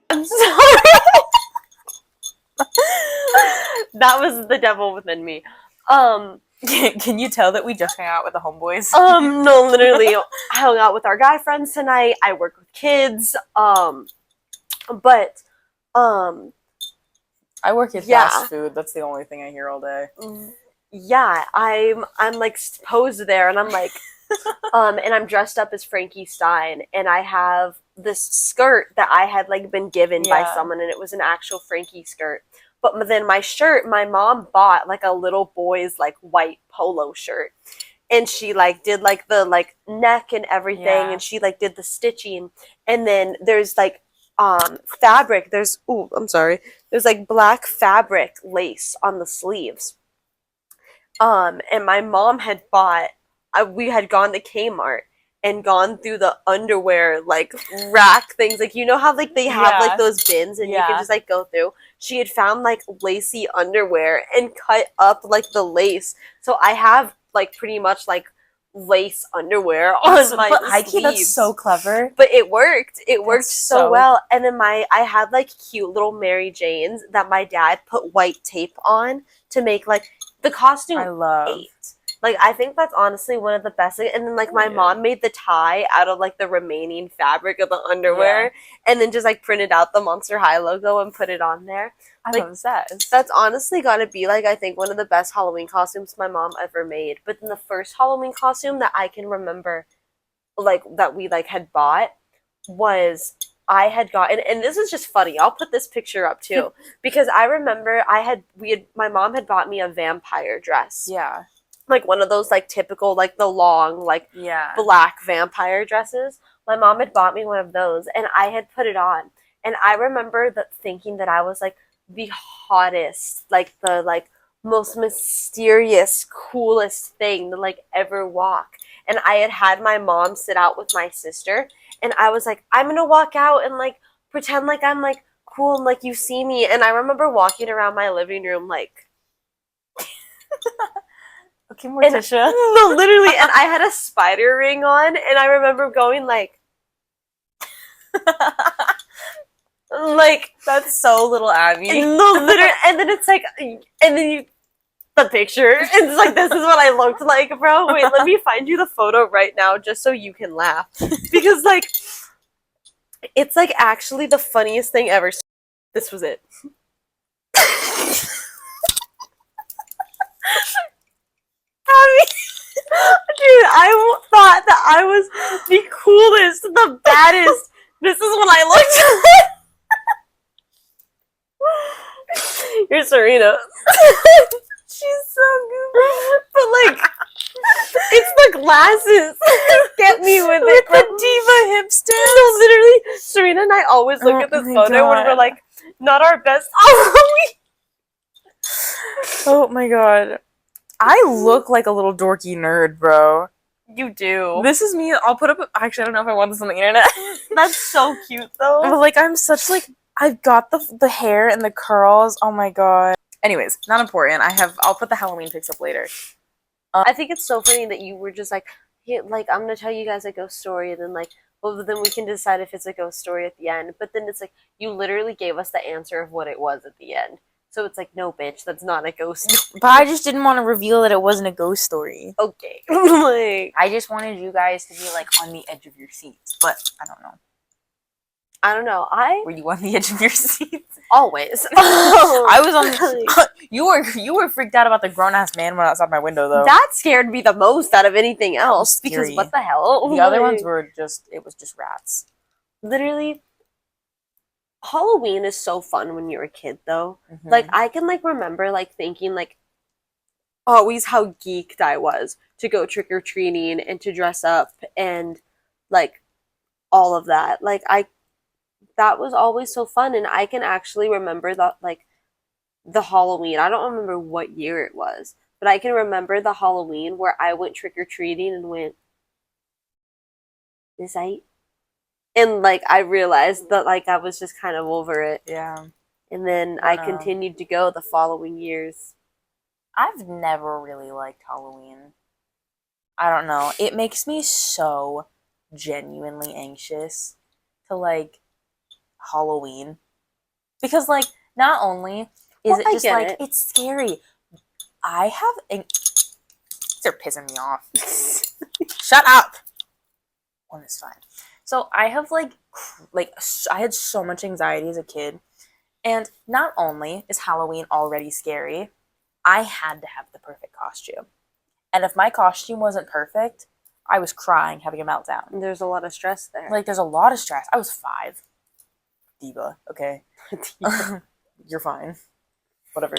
I'm sorry. That was the devil within me. Can you tell that we just hang out with the homeboys? No, literally, I hung out with our guy friends tonight. I work with kids. But I work at fast food. That's the only thing I hear all day. Yeah, I'm like posed there, and I'm like, and I'm dressed up as Frankie Stein, and I have this skirt that I had like been given by someone, and it was an actual Frankie skirt. But then my shirt, my mom bought like a little boy's like white polo shirt. And she like did like the like neck and everything. And she like did the stitching. And then there's like fabric. There's like black fabric lace on the sleeves. And my mom had bought we had gone to Kmart and gone through the underwear like rack things, like you know how like they have like those bins and you can just like go through. She had found like lacy underwear and cut up like the lace, so I have like pretty much like lace underwear on my sleeves. That's so clever. But it worked. It worked so well. And then I had like cute little Mary Janes that my dad put white tape on to make like the costume. I love. Like, I think that's honestly one of the best things. And then, like, my mom made the tie out of, like, the remaining fabric of the underwear. And then just, like, printed out the Monster High logo and put it on there. I love that. That's honestly gotta be, like, I think one of the best Halloween costumes my mom ever made. But then the first Halloween costume that I can remember, like, that we, like, had bought was... I had gotten, and this is just funny, I'll put this picture up, too. Because I remember my mom had bought me a vampire dress. Yeah. Like one of those like typical like the long like black vampire dresses. My mom had bought me one of those and I had put it on, and I remember thinking that I was like the hottest, like the like most mysterious, coolest thing to like ever walk. And I had my mom sit out with my sister, and I was like, I'm gonna walk out and like pretend like I'm like cool and like you see me. And I remember walking around my living room like okay, Morticia. No, literally, and I had a spider ring on, and I remember going like, like that's so little Abby. No, literally, and then it's like, and then the picture, it's like this is what I looked like, bro. Wait, let me find you the photo right now, just so you can laugh, because like, it's like actually the funniest thing ever. This was it. Dude, I thought that I was the coolest, the baddest. This is what I looked like. You're Serena. She's so good. But like, it's the glasses. Get me with it. The diva hipster. No, literally, Serena and I always look at this photo when we're like, not our best. Oh my god. I look like a little dorky nerd, bro. You do. This is me. I'll put up... Actually, I don't know if I want this on the internet. That's so cute, though. But, like, I'm such, like... I've got the hair and the curls. Oh, my god. Anyways, not important. I'll put the Halloween pics up later. I think it's so funny that you were just like, hey, like, I'm gonna tell you guys a ghost story, and then, like, well, then we can decide if it's a ghost story at the end. But then it's like, you literally gave us the answer of what it was at the end. So it's like, no, bitch, that's not a ghost story. But I just didn't want to reveal that it wasn't a ghost story. Okay. Like, I just wanted you guys to be, like, on the edge of your seats. But, I don't know. I don't know. Were you on the edge of your seats? Always. I was on the... You were freaked out about the grown-ass man went outside my window, though. That scared me the most out of anything else. Because what the hell? The other ones were just... It was just rats. Literally... Halloween is so fun when you're a kid, though. Mm-hmm. Like, I can, like, remember, like, thinking, like, always how geeked I was to go trick-or-treating and to dress up and, like, all of that. Like, that was always so fun, and I can actually remember that, like, the Halloween. I don't remember what year it was, but I can remember the Halloween where I went trick-or-treating and went, this ain't... And, like, I realized that, like, I was just kind of over it. Yeah. And then I continued to go the following years. I've never really liked Halloween. I don't know. It makes me so genuinely anxious to, like, Halloween. Because, like, not only is it just, like, it's scary. I have... They're pissing me off. Shut up! One is fine. So I have, like, I had so much anxiety as a kid. And not only is Halloween already scary, I had to have the perfect costume. And if my costume wasn't perfect, I was crying, having a meltdown. There's a lot of stress there. Like, there's a lot of stress. I was 5. Diva, okay? You're fine. Whatever.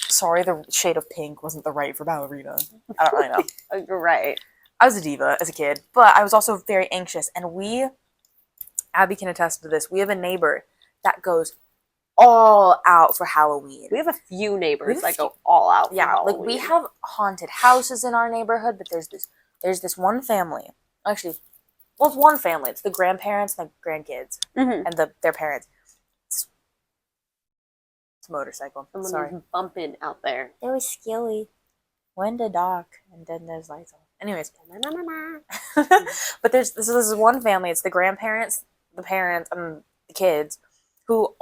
Sorry the shade of pink wasn't the right for ballerina. I don't really know. You're right. I was a diva as a kid, but I was also very anxious. And Abby can attest to this, we have a neighbor that goes all out for Halloween. We have a few neighbors that go all out for Halloween. Like we have haunted houses in our neighborhood, but there's this one family. Actually, well, it's one family. It's the grandparents and the grandkids and their parents. It's a motorcycle. Someone Sorry, was bumping out there. it was scary. When the dark and then there's lights on. Anyways, but this is one family. It's the grandparents, the parents, and the kids, who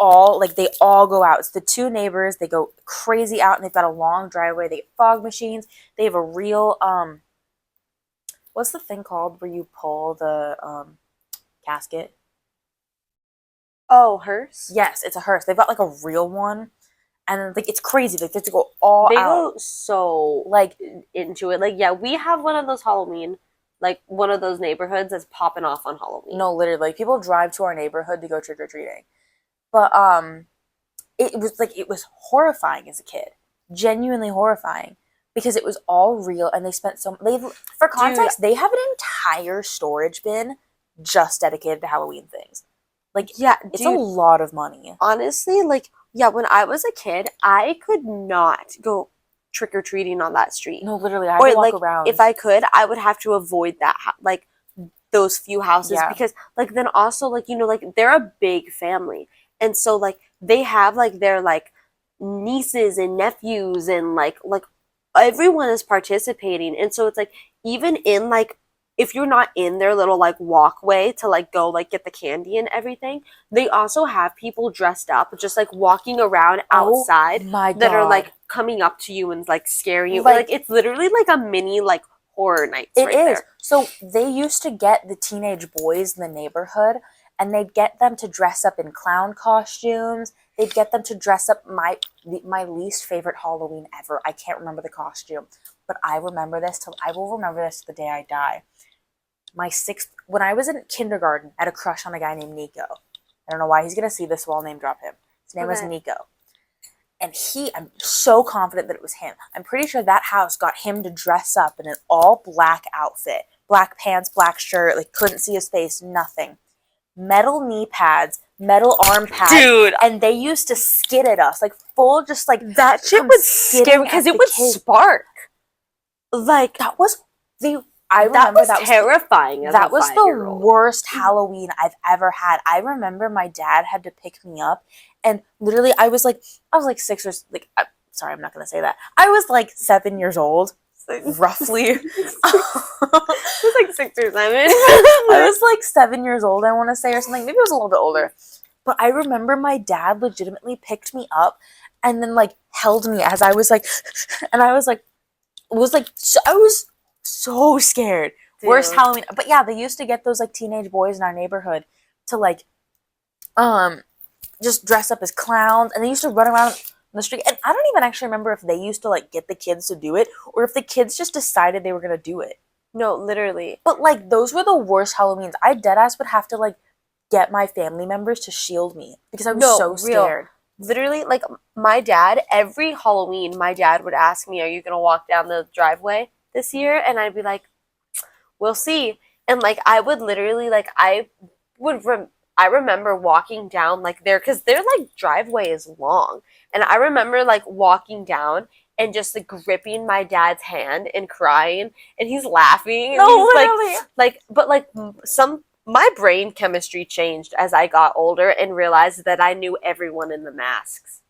they all go out. It's the two neighbors. They go crazy out, and they've got a long driveway. They get fog machines. They have a real what's the thing called where you pull the casket? Oh, hearse? Yes, it's a hearse. They've got like a real one, and like it's crazy. Like they have to go all They out. go so like into it. Like, yeah, we have one of those Halloween, like one of those neighborhoods that's popping off on Halloween. No, literally, like people drive to our neighborhood to go trick or treating, but it was horrifying as a kid, genuinely horrifying, because it was all real, and for context, they have an entire storage bin just dedicated to Halloween things. Like, yeah, it's a lot of money. Honestly, like, yeah, when I was a kid, I could not go trick-or-treating on that street. No, literally, I had to walk around. If I could, I would have to avoid that, like, those few houses, because, like, then also, like, you know, like, they're a big family, and so, like, they have, like, their, like, nieces and nephews, and, like, everyone is participating, and so it's, like, even in, like, if you're not in their little, like, walkway to, like, go, like, get the candy and everything, they also have people dressed up, just, like, walking around outside that are, like, coming up to you and, like, scaring you. Like, it's literally, like, a mini, like, horror nights right there. So they used to get the teenage boys in the neighborhood, and they'd get them to dress up in clown costumes. They'd get them to dress up my least favorite Halloween ever. I can't remember the costume, but I will remember this till the day I die. When I was in kindergarten, I had a crush on a guy named Nico. I don't know why he's gonna see this, so I'll name drop him. His name was Nico. And I'm so confident that it was him. I'm pretty sure that house got him to dress up in an all black outfit. Black pants, black shirt, like couldn't see his face, nothing. Metal knee pads, metal arm pads. Dude. And they used to skid at us. Like full just like that shit would scare because it would spark. Like that was I remember that was terrifying. That was the worst Halloween I've ever had. I remember my dad had to pick me up, and literally I was like 6 or sorry, I'm not gonna say that. I was like 7 years old, roughly. It was like 6 or 7. I was like 7 years old, I want to say, or something. Maybe I was a little bit older. But I remember my dad legitimately picked me up, and then like held me as I was like, and I was so scared. Dude. Worst Halloween. But yeah, they used to get those like teenage boys in our neighborhood to like just dress up as clowns, and they used to run around the street. And I don't even actually remember if they used to like get the kids to do it, or if the kids just decided they were gonna do it. No, literally. But like those were the worst Halloweens. I deadass would have to like get my family members to shield me because I was so scared. Literally, like my dad, every Halloween, my dad would ask me, "Are you gonna walk down the driveway this year?" And I'd be like, "We'll see." And like I would literally like I remember walking down like there because their like driveway is long, and I remember like walking down and just like gripping my dad's hand and crying, and he's laughing. And he's my brain chemistry changed as I got older and realized that I knew everyone in the masks.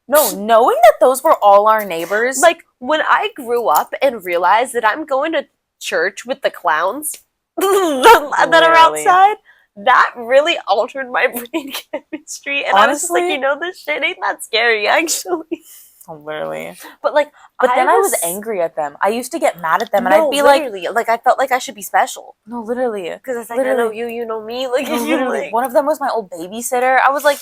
Knowing that those were all our neighbors. Like, when I grew up and realized that I'm going to church with the clowns that are outside, that really altered my brain chemistry. And honestly, I was just like, you know, this shit ain't that scary, actually. Literally. But then I was angry at them. I used to get mad at them, and I'd be like I felt like I should be special. No, literally. Because it's like, I know you, you know me. Like, literally. One of them was my old babysitter. I was like,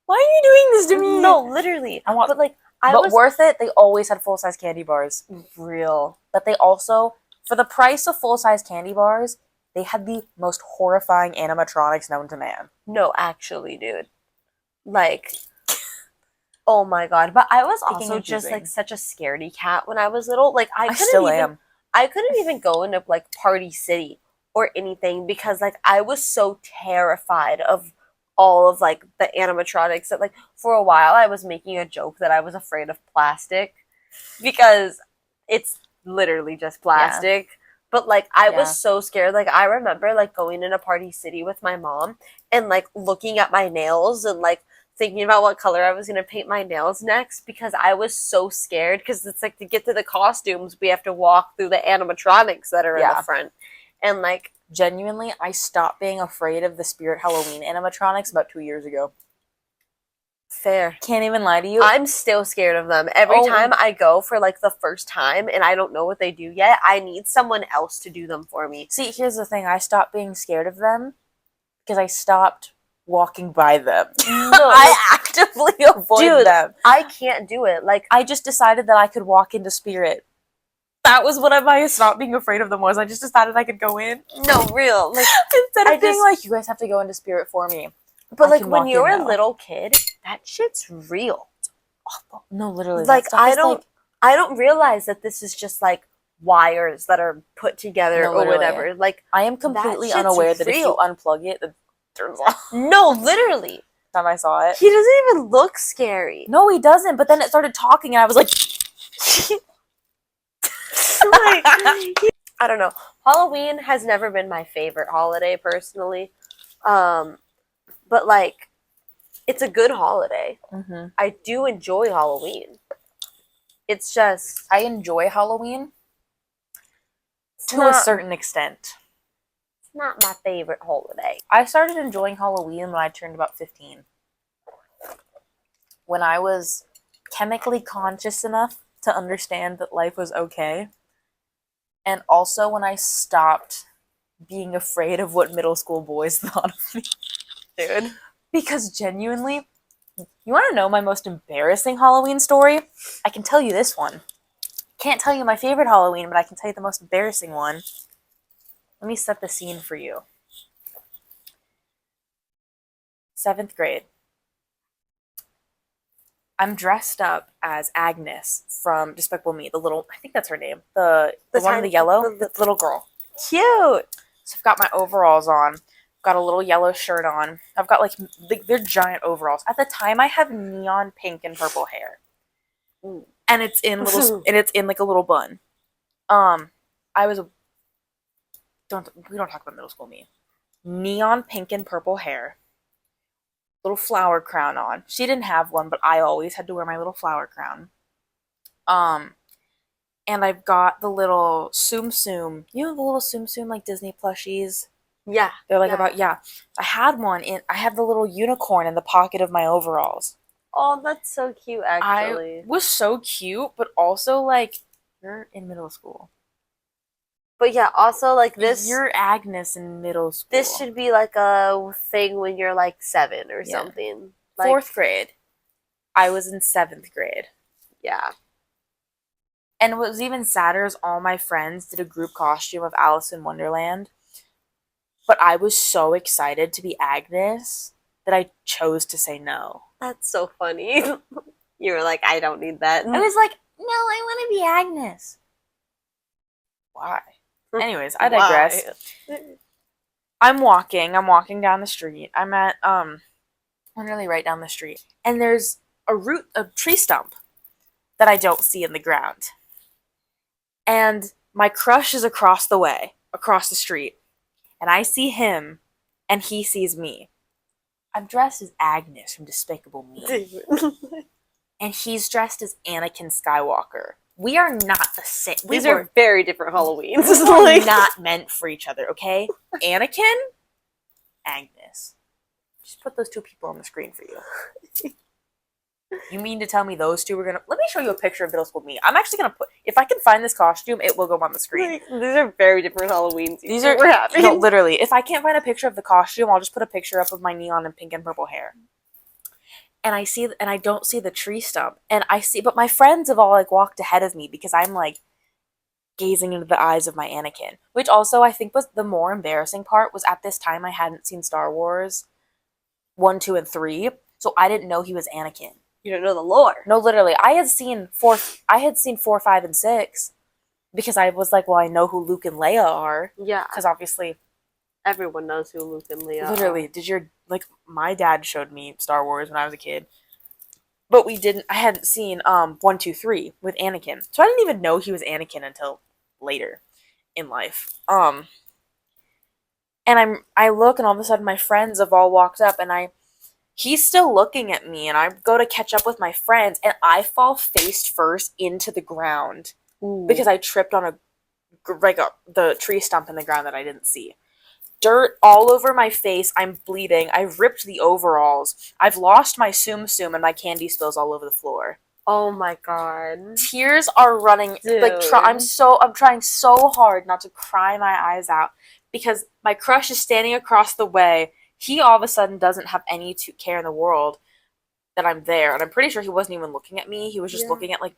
why are you doing this to me? No, literally. But worth it, they always had full-size candy bars. Real. But they also, for the price of full-size candy bars, they had the most horrifying animatronics known to man. No, actually, dude. Like, oh my god. But I was also just like such a scaredy cat when I was little. Like I couldn't even go into like Party City or anything because like I was so terrified of all of like the animatronics that like for a while I was making a joke that I was afraid of plastic because it's literally just plastic. Yeah. But like I was so scared. Like I remember like going in a Party City with my mom and like looking at my nails and like thinking about what color I was going to paint my nails next because I was so scared because it's like to get to the costumes we have to walk through the animatronics that are in the front. And like genuinely, I stopped being afraid of the Spirit Halloween animatronics about 2 years ago. Fair. Can't even lie to you. I'm still scared of them. Every time I go for like the first time and I don't know what they do yet, I need someone else to do them for me. See, here's the thing. I stopped being scared of them because I stopped walking by them. No, I actively avoid them. I can't do it. Like I just decided that I could walk into Spirit. That was what my stop being afraid of them was. I just decided I could go in. No, real. Like instead of being like, you guys have to go into Spirit for me. But like when you're a little kid, that shit's real. It's awful. No, literally. Like I don't realize that this is just like wires that are put together or whatever. Like I am completely unaware that if you unplug it, it turns off. No, literally. Time I saw it. He doesn't even look scary. No, he doesn't. But then it started talking and I was like I don't know. Halloween has never been my favorite holiday personally. But like it's a good holiday. Mm-hmm. I do enjoy Halloween. It's just I enjoy Halloween to a certain extent. It's not my favorite holiday. I started enjoying Halloween when I turned about 15. When I was chemically conscious enough to understand that life was okay. And also when I stopped being afraid of what middle school boys thought of me. Dude. Because genuinely, you want to know my most embarrassing Halloween story? I can tell you this one. Can't tell you my favorite Halloween, but I can tell you the most embarrassing one. Let me set the scene for you. 7th grade. I'm dressed up as Agnes from Despicable Me, the little, I think that's her name, the one in the yellow, the little girl. Cute! So I've got my overalls on, got a little yellow shirt on, I've got like, they're giant overalls. At the time, I have neon pink and purple hair. And it's in like a little bun. I was, we don't talk about middle school me. Neon pink and purple hair. Little flower crown on. She didn't have one, but I always had to wear my little flower crown. And I've got the little Tsum Tsum. You know the little Tsum Tsum like Disney plushies? Yeah. They're like I had one I had the little unicorn in the pocket of my overalls. Oh, that's so cute actually. I was so cute, but also like you're in middle school. But yeah, also like this. You're Agnes in middle school. This should be like a thing when you're like 7 or something. Like, 4th grade. I was in 7th grade. Yeah. And what was even sadder is all my friends did a group costume of Alice in Wonderland. But I was so excited to be Agnes that I chose to say no. That's so funny. You were like, I don't need that. I was like, no, I want to be Agnes. Why? Anyways, I digress. I'm walking down the street. I'm at literally right down the street. And there's a tree stump that I don't see in the ground. And my crush is across the street. And I see him and he sees me. I'm dressed as Agnes from Despicable Me. And he's dressed as Anakin Skywalker. We are not the same. These are very different Halloweens. We are not meant for each other, okay? Anakin, Agnes. Just put those two people on the screen for you. You mean to tell me those two were gonna... Let me show you a picture of middle school me. I'm actually gonna put... If I can find this costume, it will go on the screen. These are very different Halloweens. These are... No, literally. If I can't find a picture of the costume, I'll just put a picture up of my neon and pink and purple hair. And I don't see the tree stump. But my friends have all, like, walked ahead of me because I'm, like, gazing into the eyes of my Anakin. Which also, I think, was the more embarrassing part was at this time I hadn't seen Star Wars 1, 2, and 3. So I didn't know he was Anakin. You don't know the lore. No, literally. I had seen 4, 5, and 6. Because I was like, well, I know who Luke and Leia are. Yeah. Because obviously Everyone knows who Luke and Leia Literally, my dad showed me Star Wars when I was a kid. But I hadn't seen 1, 2, 3 with Anakin. So I didn't even know he was Anakin until later in life. And I look, and all of a sudden my friends have all walked up, and he's still looking at me, and I go to catch up with my friends, and I fall face first into the ground. Ooh. Because I tripped on the tree stump in the ground that I didn't see. Dirt all over my face. I'm bleeding. I've ripped the overalls. I've lost my tsum tsum, and my candy spills all over the floor. Oh my god. Tears are running. Dude. Like I'm trying so hard not to cry my eyes out because my crush is standing across the way. He all of a sudden doesn't have any care in the world that I'm there, and I'm pretty sure he wasn't even looking at me. He was just looking at like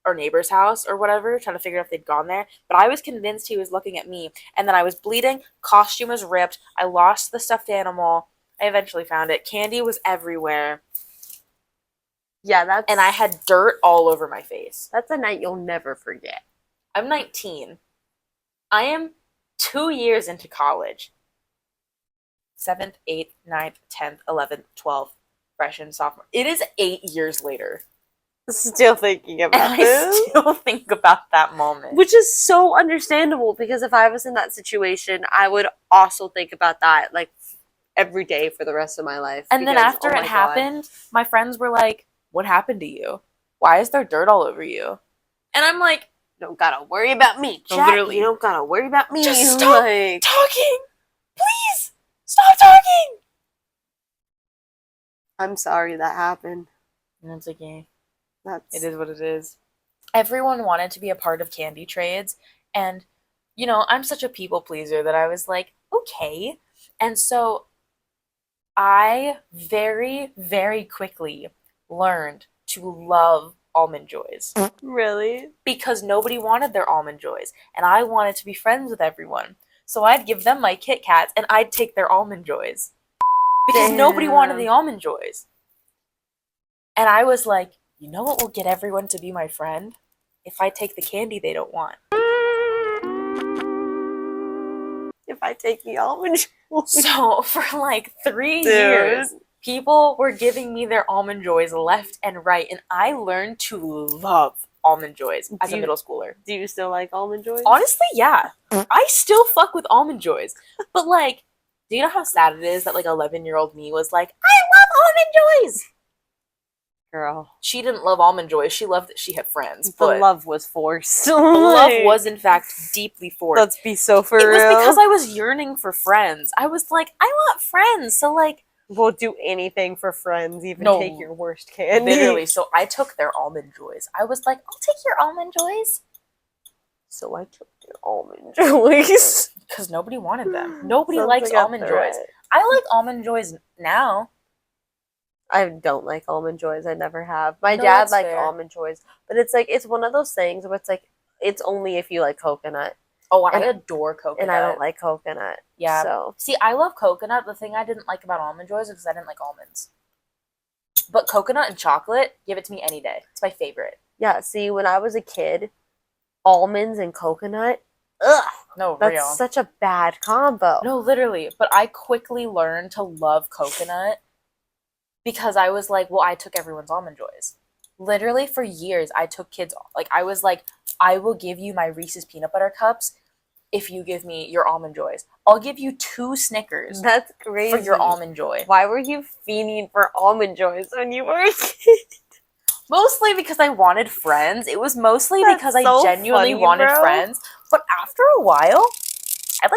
our neighbor's house or whatever, trying to figure out if they'd gone there. But I was convinced he was looking at me, and then I was bleeding. Costume was ripped. I lost the stuffed animal. I eventually found it. Candy was everywhere. Yeah, and I had dirt all over my face. That's a night you'll never forget. I'm 19. I am 2 years into college. 7th, 8th, 9th, 10th, 11th, 12th, freshman, sophomore. It is 8 years later. Still thinking about this. I still think about that moment. Which is so understandable, because if I was in that situation, I would also think about that like every day for the rest of my life. And then after it happened, my friends were like, "What happened to you? Why is there dirt all over you?" And I'm like, "You don't gotta worry about me, chat. Literally, you don't gotta worry about me. Just stop talking! Please! Stop talking!" I'm sorry that happened. And it's like, yeah. It is what it is. Everyone wanted to be a part of candy trades, and I'm such a people pleaser that I was like, okay. And so I very, very quickly learned to love Almond Joys. Really? Because nobody wanted their Almond Joys, and I wanted to be friends with everyone. So I'd give them my Kit Kats, and I'd take their Almond Joys. Because nobody wanted the Almond Joys. And I was like, you know what will get everyone to be my friend? If I take the candy they don't want. If I take the Almond Joys. So for like 3 years, people were giving me their Almond Joys left and right, and I learned to love Almond Joys as a middle schooler. Do you still like Almond Joys? Honestly, yeah. I still fuck with Almond Joys. But like, do you know how sad it is that like 11-year-old me was like, I love Almond Joys? Girl. She didn't love Almond Joys. She loved that she had friends. The love was forced. The love was, in fact, deeply forced. Let's be so for real. It was because I was yearning for friends. I was like, I want friends. So, like... We'll do anything for friends, even take your worst candy. Literally. So I took their Almond Joys. I was like, I'll take your Almond Joys. So I took your Almond Joys. Because nobody wanted them. Nobody likes Almond Joys. I like Almond Joys now. I don't like Almond Joys. I never have. My dad liked Almond Joys, but it's like it's one of those things where it's like it's only if you like coconut. Oh, I adore coconut, and I don't like coconut. Yeah. So see, I love coconut. The thing I didn't like about Almond Joys is because I didn't like almonds. But coconut and chocolate, give it to me any day. It's my favorite. Yeah. See, when I was a kid, almonds and coconut. Ugh. No, that's real. such a bad combo. No, literally. But I quickly learned to love coconut. Because I was like, well, I took everyone's Almond Joys. Literally for years, I took kids, like, I was like, I will give you my Reese's Peanut Butter Cups if you give me your Almond Joys. I'll give you 2 Snickers. That's crazy. For your Almond Joy. Why were you fiending for Almond Joys when you were a kid? Mostly because I wanted friends. It was mostly because I genuinely wanted friends. But after a while, I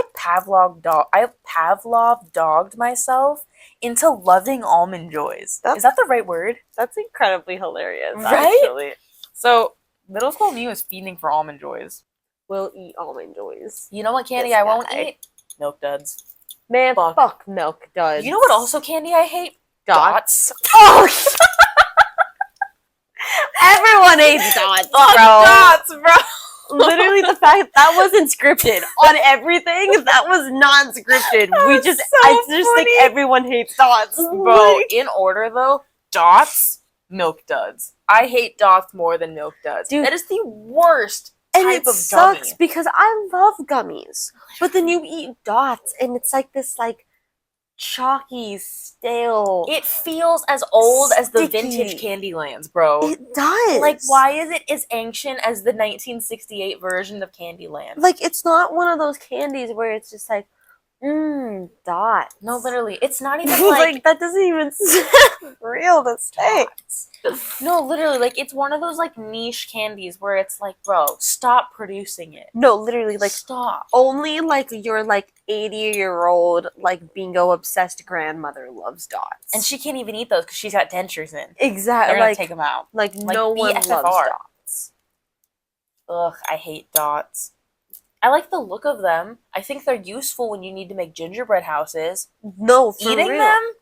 Pavlov dogged myself into loving Almond Joys. Is that the right word? That's incredibly hilarious, right? Actually. So, middle school me was fiending for Almond Joys. We'll eat Almond Joys. You know what candy I won't eat? Milk Duds. Man, fuck Milk Duds. You know what also candy I hate? Dots. Oh! Everyone hates dots, bro. Dots, bro. Literally, the fact that wasn't scripted on everything. That was not scripted. I just think everyone hates dots, bro. In order though, Dots, Milk Duds. I hate Dots more than Milk Duds. Dude, that is the worst type of sucks gummy. because I love gummies, but then you eat dots, and it's like this like chalky, stale. It feels as old as the sticky. vintage Candylands, bro. It does. Like, why is it as ancient as the 1968 version of Candyland? Like, it's not one of those candies where it's just like, dots. No, literally, it's not even like that doesn't even sound real to say. No, literally, like, it's one of those, like, niche candies where it's like, bro, stop producing it. No, literally, like, stop. Only, like, your, like, 80-year-old, like, bingo-obsessed grandmother loves dots. And she can't even eat those because she's got dentures in. Exactly. They're gonna take them out. Like no one loves dots. Ugh, I hate dots. I like the look of them. I think they're useful when you need to make gingerbread houses. No, for Eating real. them?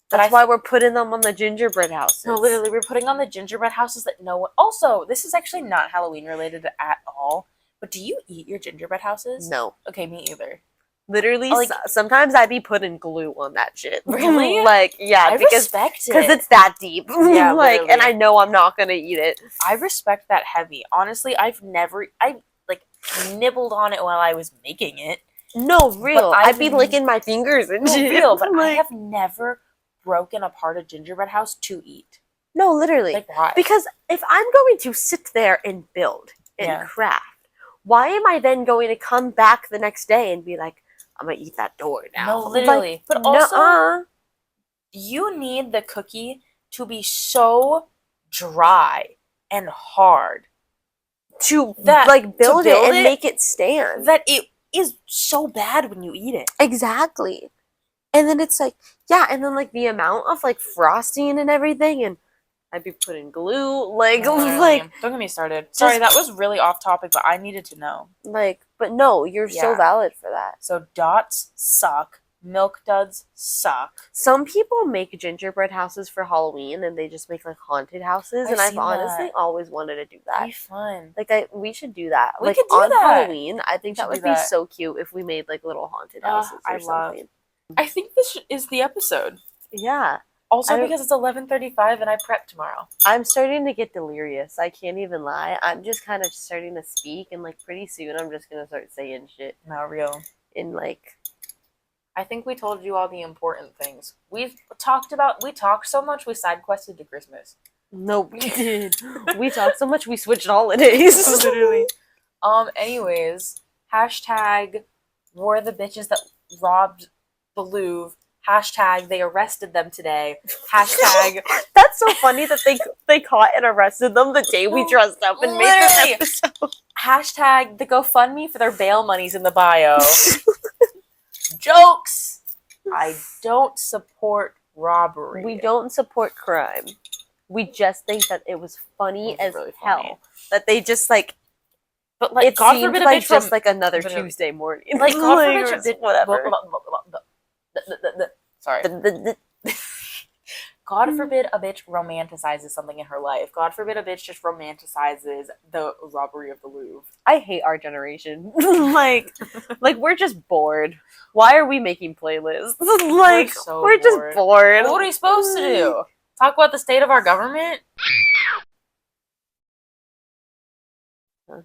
That's why we're putting them on the gingerbread houses. No, literally, we're putting on the gingerbread houses that no one... Also, this is actually not Halloween related at all, but do you eat your gingerbread houses? No. Okay, me either. Literally, like, sometimes I'd be putting glue on that shit. Really? Like, yeah, I respect it. Because it's that deep. Yeah, like, literally. and I know I'm not gonna eat it. I respect that heavy. Honestly, I like nibbled on it while I was making it. No, real. But I'd be licking my fingers and shit. Real, but I have never broken apart a gingerbread house to eat. No, literally. Like, why? Because if I'm going to sit there and build and craft, why am I then going to come back the next day and be like, I'm gonna eat that door now? No, literally. Like, but also, you need the cookie to be so dry and hard to that like build it and it, make it stand. That it is so bad when you eat it. Exactly. And then it's like, yeah, and then like the amount of like frosting and everything, and I'd be putting glue, like, like. Don't get me started. Sorry, that was really off topic, but I needed to know. Like, but no, you're so valid for that. So dots suck. Milk duds suck. Some people make gingerbread houses for Halloween, and they just make like haunted houses, and I've honestly always wanted to do that. That'd be fun. Like, we should do that. We like could do on that. Halloween. I think that would be so cute if we made like little haunted houses or something. I think this is the episode. Yeah. Also because it's 11:35 and I prep tomorrow. I'm starting to get delirious. I can't even lie. I'm just kind of starting to speak, and like pretty soon I'm just gonna start saying shit. Not real. In like, I think we told you all the important things. We talked so much we side quested to Christmas. No, we did. We talked so much we switched holidays. Literally. Anyways, hashtag were the bitches that robbed the Louvre. Hashtag they arrested them today. Hashtag that's so funny that they caught and arrested them the day we dressed up and made this episode. Hashtag the GoFundMe for their bail money's in the bio. Jokes. I don't support robbery. We don't support crime. We just think that it was funny as really hell that they just like. But like, God forbid, like just like another Tuesday morning. Like God forbid, whatever. Sorry. God forbid a bitch romanticizes something in her life. God forbid a bitch just romanticizes the robbery of the Louvre. I hate our generation. like we're just bored. Why are we making playlists? Like we're just bored. What are we supposed to do? Talk about the state of our government?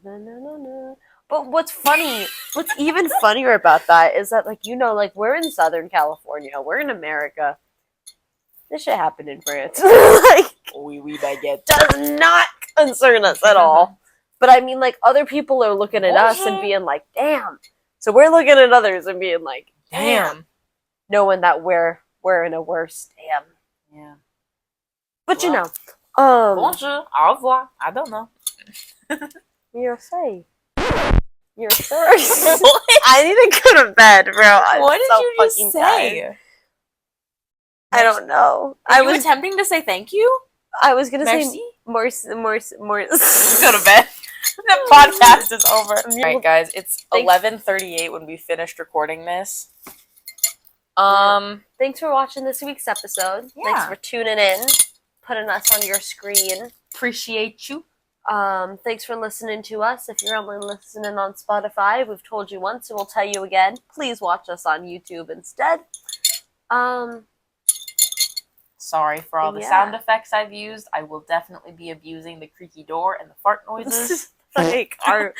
No. But what's even funnier about that is that, like, you know, like, we're in Southern California. We're in America. This shit happened in France. Like, we baguette. Does not concern us at all. But, I mean, like, other people are looking at us and being like, damn. So we're looking at others and being like, damn. Knowing that we're in a worse damn. Yeah. But, you know. Bonjour. Au revoir. I don't know. You're safe. You're first. I need to go to bed, bro. What did you just say? Tired. I don't know. I was attempting to say thank you. I was gonna Merci? say more. Go to bed. The podcast is over. All right, guys. It's 11:38 when we finished recording this. Thanks for watching this week's episode. Yeah. Thanks for tuning in, putting us on your screen. Appreciate you. Thanks for listening to us. If you're only listening on Spotify, we've told you once and we'll tell you again. Please watch us on YouTube instead. Sorry for all the sound effects I've used. I will definitely be abusing the creaky door and the fart noises. Like, our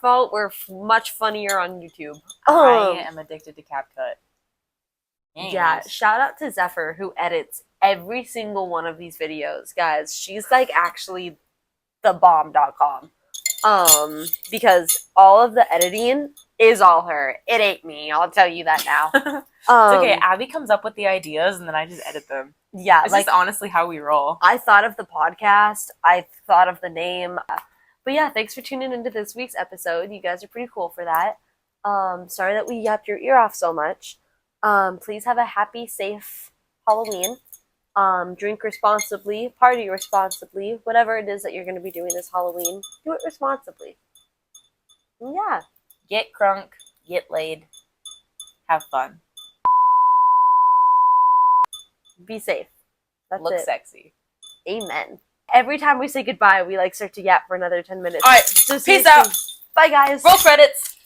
fault. We're much funnier on YouTube. I am addicted to CapCut. Yeah, shout out to Zephyr, who edits every single one of these videos, guys. She's like actually the bomb.com. Because all of the editing is all her. It ain't me, I'll tell you that now. It's okay, Abby comes up with the ideas and then I just edit them. Yeah, it's just honestly how we roll. I thought of the podcast, I thought of the name. But yeah, thanks for tuning into this week's episode. You guys are pretty cool for that. Sorry that we yapped your ear off so much. Please have a happy, safe Halloween. Drink responsibly, party responsibly, whatever it is that you're going to be doing this Halloween, do it responsibly. Yeah. Get crunk, get laid, have fun. Be safe. That's Look it. sexy. Amen. Every time we say goodbye, we like start to yap for another 10 minutes. All right, So peace out. Bye, guys. Roll credits.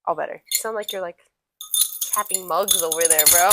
All better. You sound like you're like tapping mugs over there, bro.